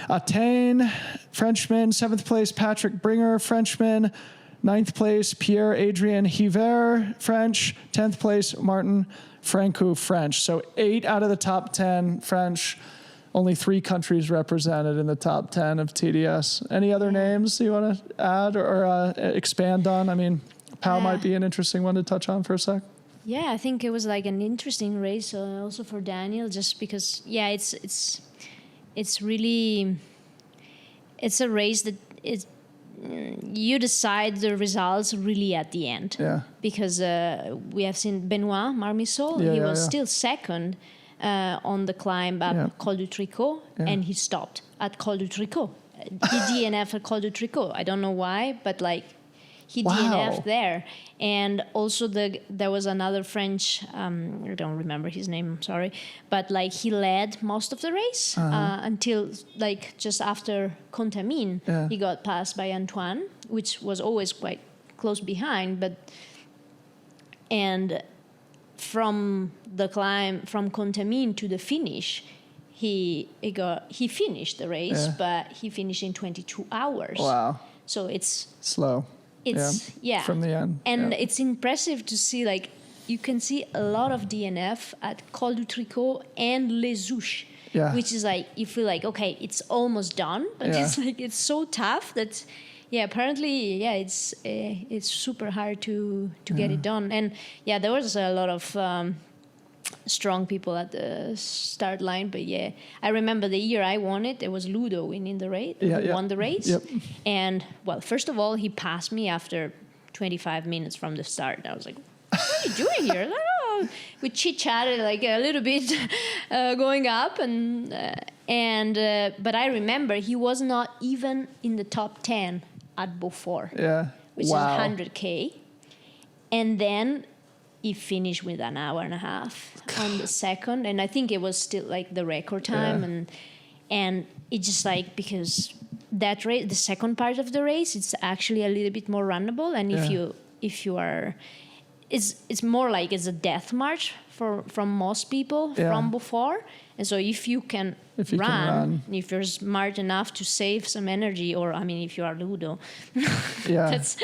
Attain, Frenchman. Seventh place, Patrick Bringer, Frenchman. Ninth place, Pierre-Adrien Hiver, French. 10th place, Martin Francois, French. So 8 out of the top 10 French. Only 3 countries represented in the top 10 of TDS. Any other names you want to add or expand on? I mean, Pau might be an interesting one to touch on for a sec. Yeah, I think it was like an interesting race also for Daniel, just because, it's really, it's a race that is, you decide the results really at the end. Yeah. Because we have seen Benoit Marmissot, he was still second on the climb up Col du Tricot, and he stopped at Col du Tricot. He DNF at Col du Tricot. I don't know why, but like he Wow. DNF'd there. And also there was another French, I don't remember his name, sorry, but like he led most of the race until like just after Contamine, he got passed by Antoine, which was always quite close behind, and from the climb from Contamine to the finish, he finished the race, but he finished in 22 hours. Wow. So it's Slow. it's From the end. and it's impressive to see, like, you can see a lot of DNF at Col du Tricot and Les Ouches, which is like, you feel like, okay, it's almost done, but it's like, it's so tough that apparently it's super hard to get it done. And there was a lot of strong people at the start line, but I remember the year I won it, there was Ludo winning the race, who won the race. And well, first of all, he passed me after 25 minutes from the start. I was like, what are you doing here? Like, oh, we chit-chatted like a little bit going up, but I remember he was not even in the top 10 at Beaufort, which is 100K. And then he finished with an hour and a half on the second, and I think it was still like the record time, and it just like, because that race, the second part of the race, it's actually a little bit more runnable, and if you are, it's more like it's a death march from most people from Beaufort, and so if you can run, if you're smart enough to save some energy, or I mean, if you are Ludo, that's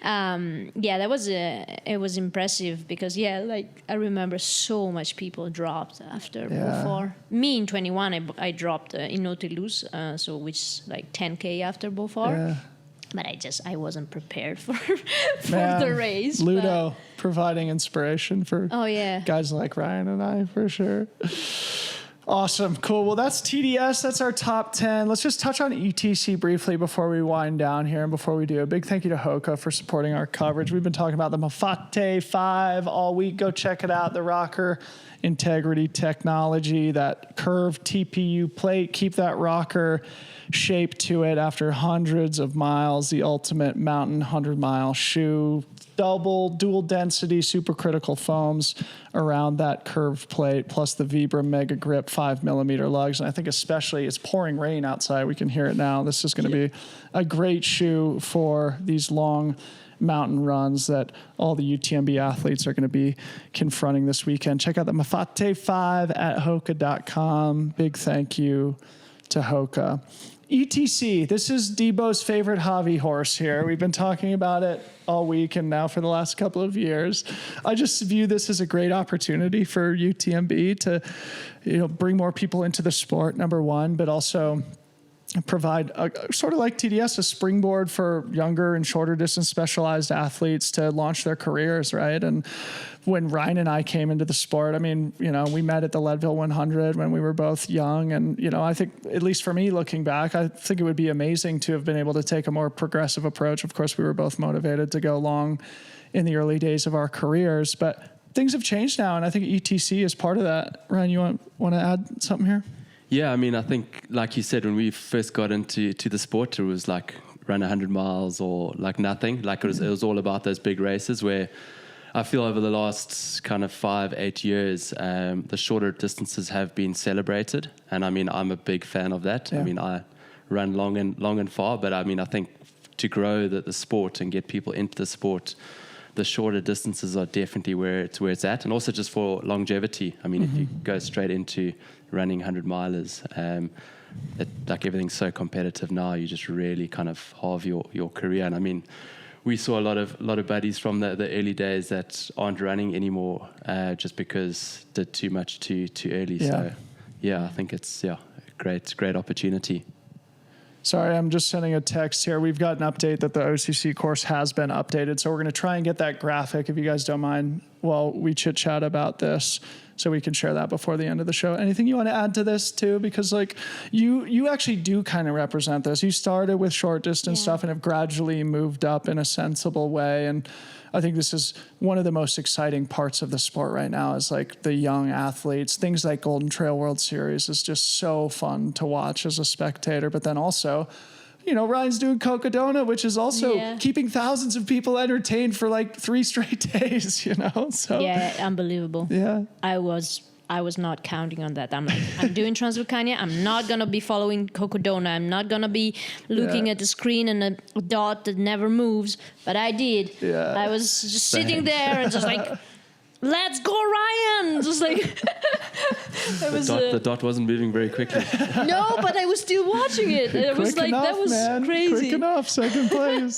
that was it was impressive, because like I remember so much people dropped after Beaufort. Me in 21, I dropped in Nautilus, so which is like 10K after Beaufort. But I wasn't prepared for the race. Ludo providing inspiration for guys like Ryan and I, for sure. Awesome. Cool. Well, that's TDS. That's our top 10. Let's just touch on ETC briefly before we wind down here and before we do. A big thank you to Hoka for supporting our coverage. We've been talking about the Mafate 5 all week. Go check it out. The rocker integrity technology, that curved TPU plate. Keep that rocker shape to it after hundreds of miles. The ultimate mountain 100-mile shoe. Dual density supercritical foams around that curved plate, plus the Vibram Mega Grip 5mm lugs. And I think especially, it's pouring rain outside. We can hear it now. This is going to be a great shoe for these long mountain runs that all the UTMB athletes are going to be confronting this weekend. Check out the Mafate 5 at Hoka.com. Big thank you to Hoka. ETC, this is Debo's favorite hobby horse here. We've been talking about it all week and now for the last couple of years. I just view this as a great opportunity for UTMB to, bring more people into the sport, number one, but also provide sort of like TDS, a springboard for younger and shorter distance specialized athletes to launch their careers, right? And when Ryan and I came into the sport, I mean, we met at the Leadville 100 when we were both young. And, I think, at least for me looking back, I think it would be amazing to have been able to take a more progressive approach. Of course, we were both motivated to go long in the early days of our careers, but things have changed now. And I think ETC is part of that. Ryan, you want to add something here? Yeah, I mean, I think, like you said, when we first got into the sport, it was like run 100 miles or like nothing. Like it was all about those big races, where I feel over the last kind of 5-8 years, the shorter distances have been celebrated. And I mean, I'm a big fan of that. Yeah. I mean, I run long and far, but I mean, I think to grow the sport and get people into the sport, the shorter distances are definitely where it's at. And also just for longevity. I mean, if you go straight into running 100 milers, like everything's so competitive now, you just really kind of halve your career. And I mean, we saw a lot of buddies from the early days that aren't running anymore, just because did too much too early. Yeah. So yeah, I think it's a great opportunity. Sorry, I'm just sending a text here. We've got an update that the OCC course has been updated. So we're going to try and get that graphic, if you guys don't mind, while we chit-chat about this, so we can share that before the end of the show. Anything you want to add to this too? Because like you actually do kind of represent this. You started with short distance stuff and have gradually moved up in a sensible way. And I think this is one of the most exciting parts of the sport right now, is like the young athletes. Things like Golden Trail World Series is just so fun to watch as a spectator. But then also, Ryan's doing Cocodona, which is also Yeah. keeping thousands of people entertained for like 3 straight days, So Yeah, unbelievable. yeah. I was not counting on that. I'm like, I'm doing Transvolcania. I'm not going to be following Cocodona. I'm not going to be looking at the screen and a dot that never moves. But I did. Yeah. I was just sitting there and just like, let's go, Ryan. Just like, it was, The dot wasn't moving very quickly. no, but I was still watching it. It was Quick like, enough, that was man. crazy. Quick enough, second place.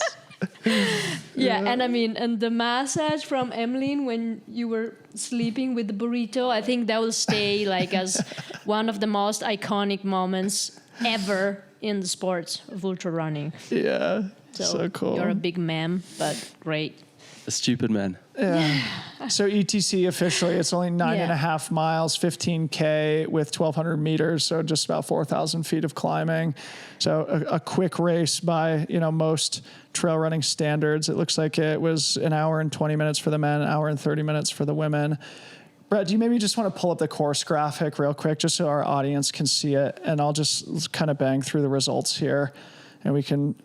Yeah, and I mean, and the massage from Emmeline when you were sleeping with the burrito, I think that will stay like as one of the most iconic moments ever in the sports of ultra running. Yeah, so cool. You're a big meme, but great. A stupid man. Yeah. So ETC officially, it's only 9.5 miles, 15K with 1,200 meters. So just about 4,000 feet of climbing. So a quick race by, most trail running standards. It looks like it was an hour and 20 minutes for the men, an hour and 30 minutes for the women. Brett, do you maybe just want to pull up the course graphic real quick, just so our audience can see it? And I'll just kind of bang through the results here and we can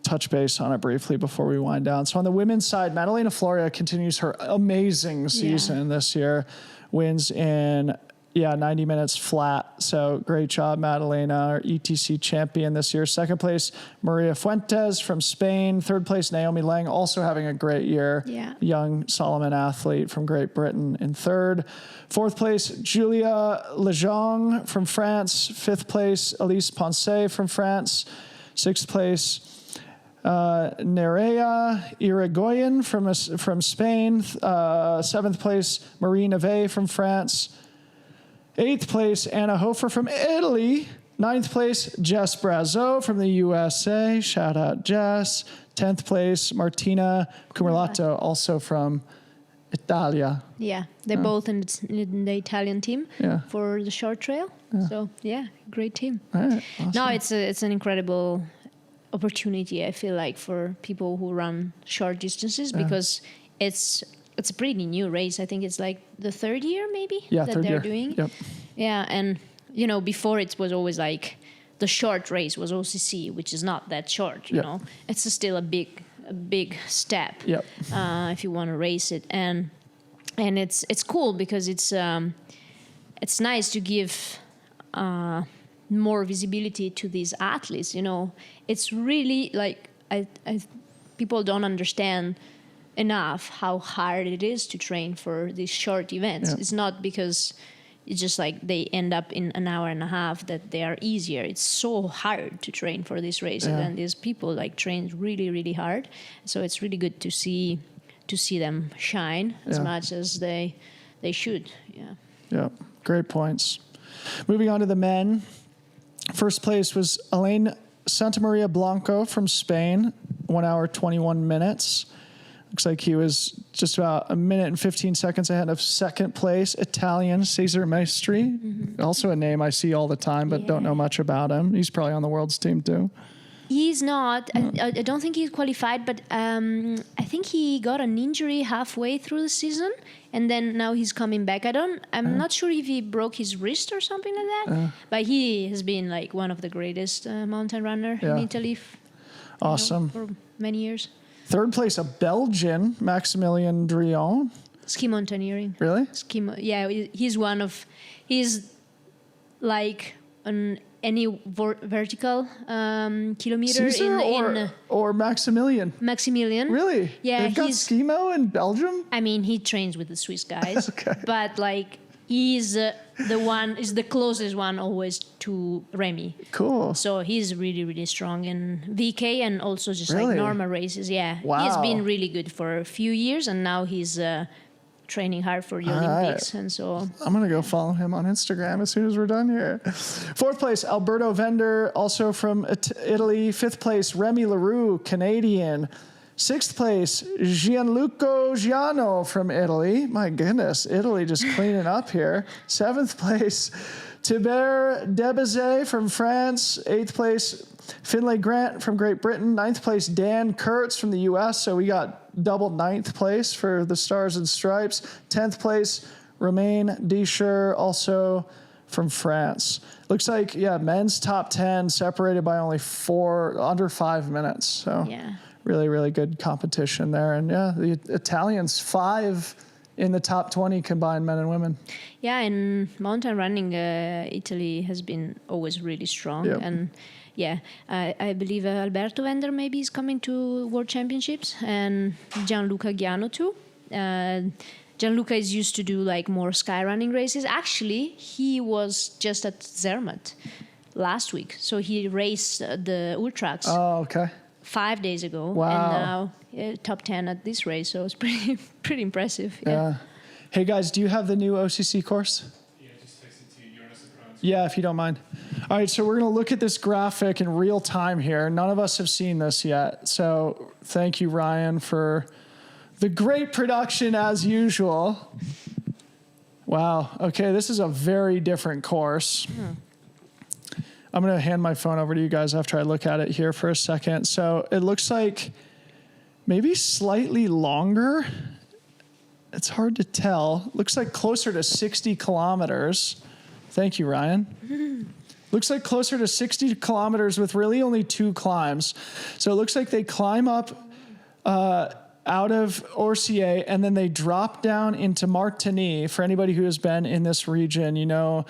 touch base on it briefly before we wind down. So on the women's side, Madalena Floria continues her amazing season this year, wins in 90 minutes flat. So great job, Madalena, our ETC champion this year. Second place, Maria Fuentes from Spain. Third place, Naomi Lang, also having a great year. Yeah. Young Solomon athlete from Great Britain in third. Fourth place, Julia Lejeune from France. Fifth place, Elise Ponce from France. Sixth place, Nerea Irigoyen from Spain. Seventh place, Marie Neve from France. Eighth place, Anna Hofer from Italy. Ninth place, Jess Brazo from the USA. Shout out, Jess. 10th place, Martina Cumulato, also from Italia. Yeah, they're both in the Italian team for the short trail. So, great team. All right, awesome. No, it's an incredible opportunity, I feel like, for people who run short distances because it's a pretty new race. I think it's like the third year maybe that they're doing. Yep. Yeah, and before it was always like the short race was OCC, which is not that short, you know. It's still a big step if you want to race it. And it's cool because it's nice to give more visibility to these athletes, It's really like I people don't understand enough how hard it is to train for these short events. It's not because it's just like they end up in an hour and a half that they are easier. It's so hard to train for these races, and these people like train really, really hard. So it's really good to see them shine as much as they should. Yeah, great points. Moving on to the men. First place was Alain Santamaria Blanco from Spain, 1 hour, 21 minutes. Looks like he was just about a minute and 15 seconds ahead of second place, Italian Cesar Maestri. Mm-hmm. Also a name I see all the time, but don't know much about him. He's probably on the world's team too. He's not. I don't think he's qualified, but I think he got an injury halfway through the season, and then now he's coming back. I'm not sure if he broke his wrist or something like that, but he has been like one of the greatest mountain runner in Italy. Awesome. For many years. Third place, a Belgian, Maximilian Drion. Ski mountaineering. Really? He's like any vertical kilometer Caesar or Maximilian? Maximilian. Really? Yeah. They've got skimo in Belgium? I mean, he trains with the Swiss guys. Okay. But like he's the closest one always to Remy. Cool. So he's really, really strong in VK and also just Really? like normal races. Yeah. Wow. He's been really good for a few years, and now he's training hard for the Olympics. And so I'm going to go follow him on Instagram as soon as we're done here. Fourth place, Alberto Vender, also from Italy. Fifth place, Remy Leroux, Canadian. Sixth place, Gianluca Giano from Italy. My goodness, Italy just cleaning up here. Seventh place, Thibert Debizet from France. Eighth place, Finlay Grant from Great Britain. Ninth place, Dan Kurtz from the U.S. So we got double ninth place for the Stars and Stripes. 10th place, Romain Deschur, also from France. Looks like, men's top 10 separated by only under 5 minutes. So really, really good competition there. And the Italians, 5 in the top 20 combined men and women. Yeah, in mountain running, Italy has been always really strong. Yep. And I believe Alberto Vender maybe is coming to World Championships, and Gianluca Ghiano too. Gianluca is used to do like more sky running races. Actually, he was just at Zermatt last week, so he raced the Ultrax. Oh, okay. 5 days ago. Wow. And now top 10 at this race, so it's pretty impressive. Yeah. Hey guys, do you have the new OCC course? Yeah, just text it to you. Yeah, if you don't mind. All right, so we're going to look at this graphic in real time here. None of us have seen this yet. So thank you, Ryan, for the great production as usual. Wow. Okay, this is a very different course. I'm going to hand my phone over to you guys after I look at it here for a second. So it looks like maybe slightly longer. It's hard to tell. Looks like closer to 60 kilometers. Thank you, Ryan. Looks like closer to 60 kilometers with really only 2 climbs. So it looks like they climb up out of Orcier, and then they drop down into Martigny. For anybody who has been in this region, you know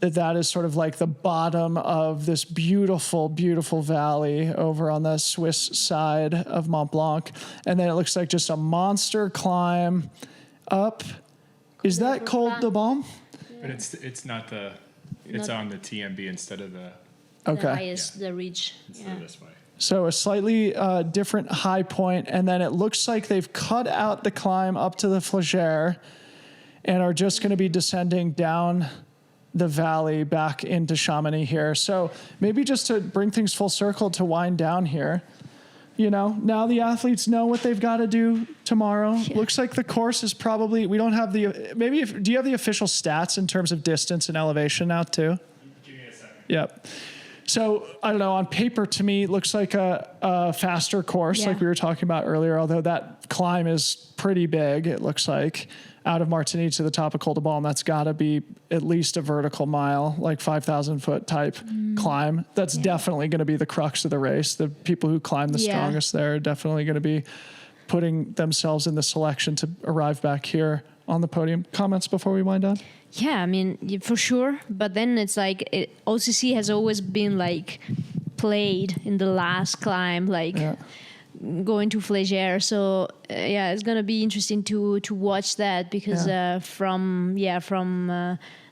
that is sort of like the bottom of this beautiful, beautiful valley over on the Swiss side of Mont Blanc. And then it looks like just a monster climb up. Is that Col de Baume? But it's not the, it's on the TMB instead of the, The highest, the ridge. instead of this way. So a slightly different high point, and then it looks like they've cut out the climb up to the Flagère and are just going to be descending down the valley back into Chamonix here. So maybe just to bring things full circle, to wind down here, you know, now the athletes know what they've got to do tomorrow. Yeah. Looks like the course is probably, we don't have the, maybe if, do you have the official stats in terms of distance and elevation now too? Give me a second. Yep. So I don't know, on paper to me, it looks like a faster course like we were talking about earlier, although that climb is pretty big, it looks like. Out of Martigny to the top of Col de Baume, that's got to be at least a vertical mile, like 5,000 foot type climb. That's definitely going to be the crux of the race. The people who climb the strongest there are definitely going to be putting themselves in the selection to arrive back here on the podium. Comments before we wind down? Yeah, I mean, for sure. But then it's like OCC has always been like played in the last climb, like going to Flagère. So it's gonna be interesting to watch that because from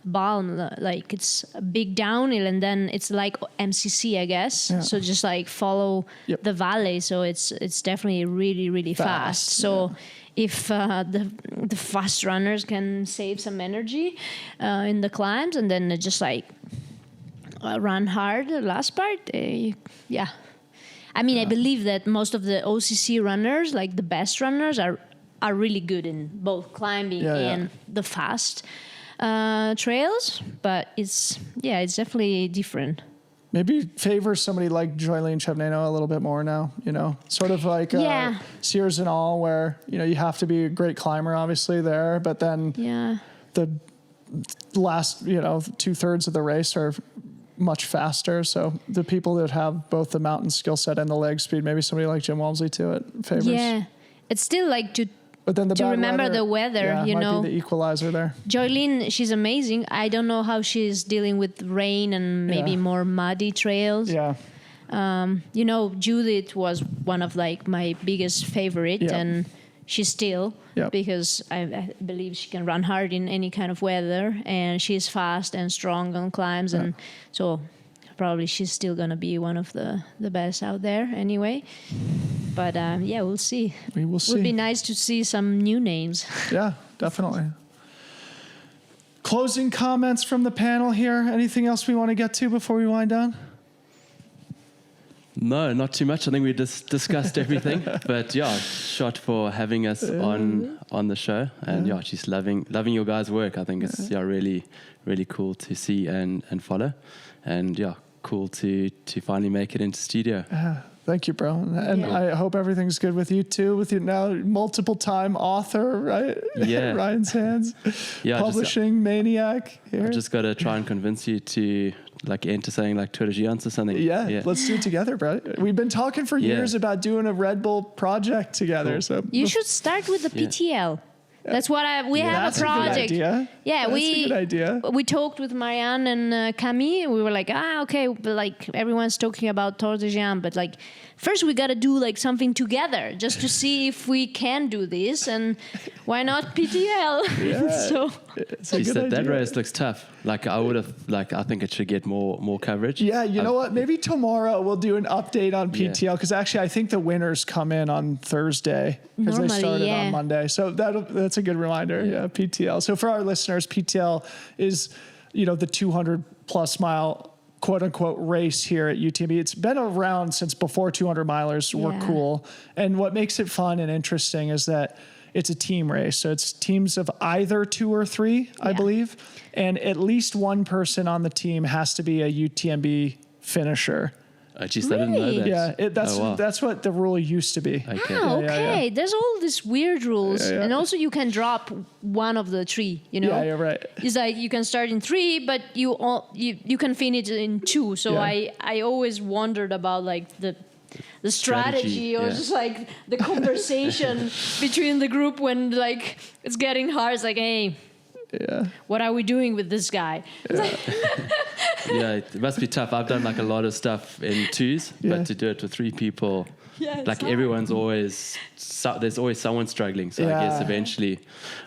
Balm, like it's a big downhill and then it's like MCC, I guess. Yeah. So just like follow the valley. So it's definitely really, really fast. So if the fast runners can save some energy in the climbs and then just like run hard the last part, I mean, I believe that most of the OCC runners, like the best runners, are really good in both climbing and the fast trails. But it's definitely different. Maybe favors somebody like Joylene Chevnano a little bit more now, you know, sort of like Sears and all, where, you know, you have to be a great climber, obviously, there, but then the last, 2/3 of the race are much faster. So the people that have both the mountain skill set and the leg speed, maybe somebody like Jim Walmsley too, it favors. Yeah, it's still like to remember the weather, you know. Might be the equalizer there. Joylene, she's amazing. I don't know how she's dealing with rain and maybe more muddy trails. Yeah. Judith was one of like my biggest favorite and she's still because I believe she can run hard in any kind of weather and she's fast and strong on climbs and so probably she's still going to be one of the best out there anyway. But we'll see. We will see. It would be nice to see some new names. Yeah, definitely. Closing comments from the panel here. Anything else we want to get to before we wind down? No, not too much. I think we just discussed everything. But shot for having us on the show. And just loving your guys' work. I think it's really, really cool to see and follow. And cool to finally make it into studio. Thank you, bro. And I hope everything's good with you too, with your now multiple time author, right? Yeah. Ryan Sands. Yeah, Publishing maniac here. I just got to try and convince you to like enter something like Tour de Géance or something. Yeah, let's do it together, bro. We've been talking for years about doing a Red Bull project together. Cool. So You should start with the PTL. That's what we have a project. That's a good idea. Yeah, That's a good idea. We talked with Marianne and Camille. We were like, okay, but like everyone's talking about Tour de Géance, but like first we got to do like something together just to see if we can do this, and why not PTL? So She said that race looks tough. Like I would have, like I think it should get more coverage. Yeah, you know what? Maybe tomorrow we'll do an update on PTL because actually I think the winners come in on Thursday because they started on Monday. So that's a good reminder. Yeah, PTL. So for our listeners, PTL is the 200 plus mile quote unquote race here at UTMB. It's been around since before 200 milers were cool, and what makes it fun and interesting is that it's a team race. So it's teams of either 2 or 3, I believe. And at least one person on the team has to be a UTMB finisher. Geez, I didn't know that. Yeah, that's what the rule used to be. Okay. okay. There's all these weird rules. And also you can drop one of the 3, Yeah, you're right. It's like you can start in 3, but you can finish in 2. So I always wondered about like the strategy or just like the conversation between the group when like it's getting hard. It's like, hey, what are we doing with this guy? Yeah, it must be tough. I've done like a lot of stuff in 2s, but to do it with 3 people, like everyone's always, there's always someone struggling. So I guess eventually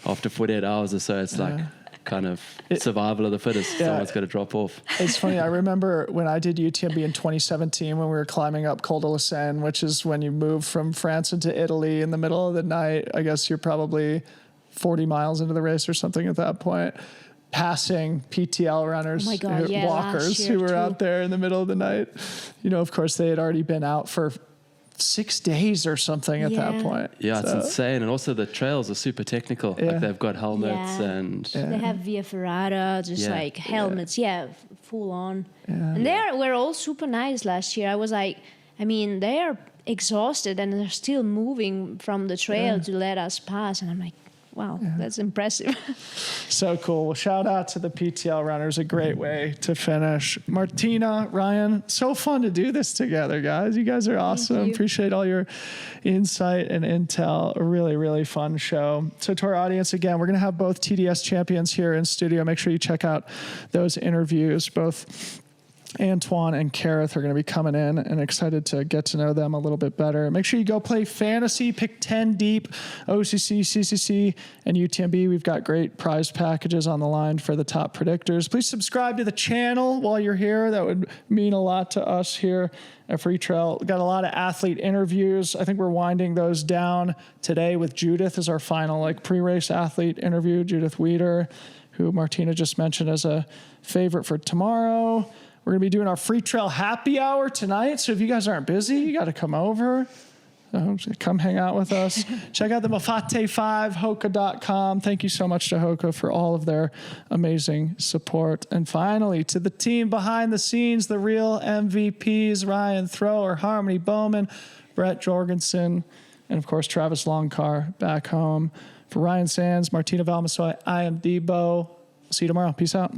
after 48 hours or so, it's like kind of survival of the fittest. Someone's got to drop off. It's funny. I remember when I did UTMB in 2017 when we were climbing up Col de Lucerne, which is when you move from France into Italy in the middle of the night. I guess you're probably 40 miles into the race or something at that point, passing PTL runners, walkers who were out there in the middle of the night. Of course, they had already been out for 6 days or something at that point. Yeah, it's insane. And also the trails are super technical. Like they've got helmets and... They have Via Ferrata, just like helmets, full on. And they were all super nice last year. I was like, they are exhausted and they're still moving from the trail to let us pass. And I'm like, wow, that's impressive. So cool. Well, shout out to the PTL runners. A great way to finish. Martina, Ryan, so fun to do this together, guys. You guys are awesome. Appreciate all your insight and intel. A really, really fun show. So to our audience, again, we're going to have both TDS champions here in studio. Make sure you check out those interviews. Both Antoine and Kareth are going to be coming in, and excited to get to know them a little bit better. Make sure you go play fantasy, pick 10 deep, OCC, CCC, and UTMB. We've got great prize packages on the line for the top predictors. Please subscribe to the channel while you're here. That would mean a lot to us here at Freetrail. Got a lot of athlete interviews. I think we're winding those down today with Judith as our final pre-race athlete interview. Judith Weider, who Martina just mentioned as a favorite for tomorrow. We're going to be doing our Freetrail happy hour tonight. So if you guys aren't busy, you got to come over. Come hang out with us. Check out the Mafate 5, Hoka.com. Thank you so much to Hoka for all of their amazing support. And finally, to the team behind the scenes, the real MVPs, Ryan Thrower, Harmony Bowman, Brett Jorgensen, and of course, Travis Longcar back home. For Ryan Sands, Martina Valmassoi, I am Debo. See you tomorrow. Peace out.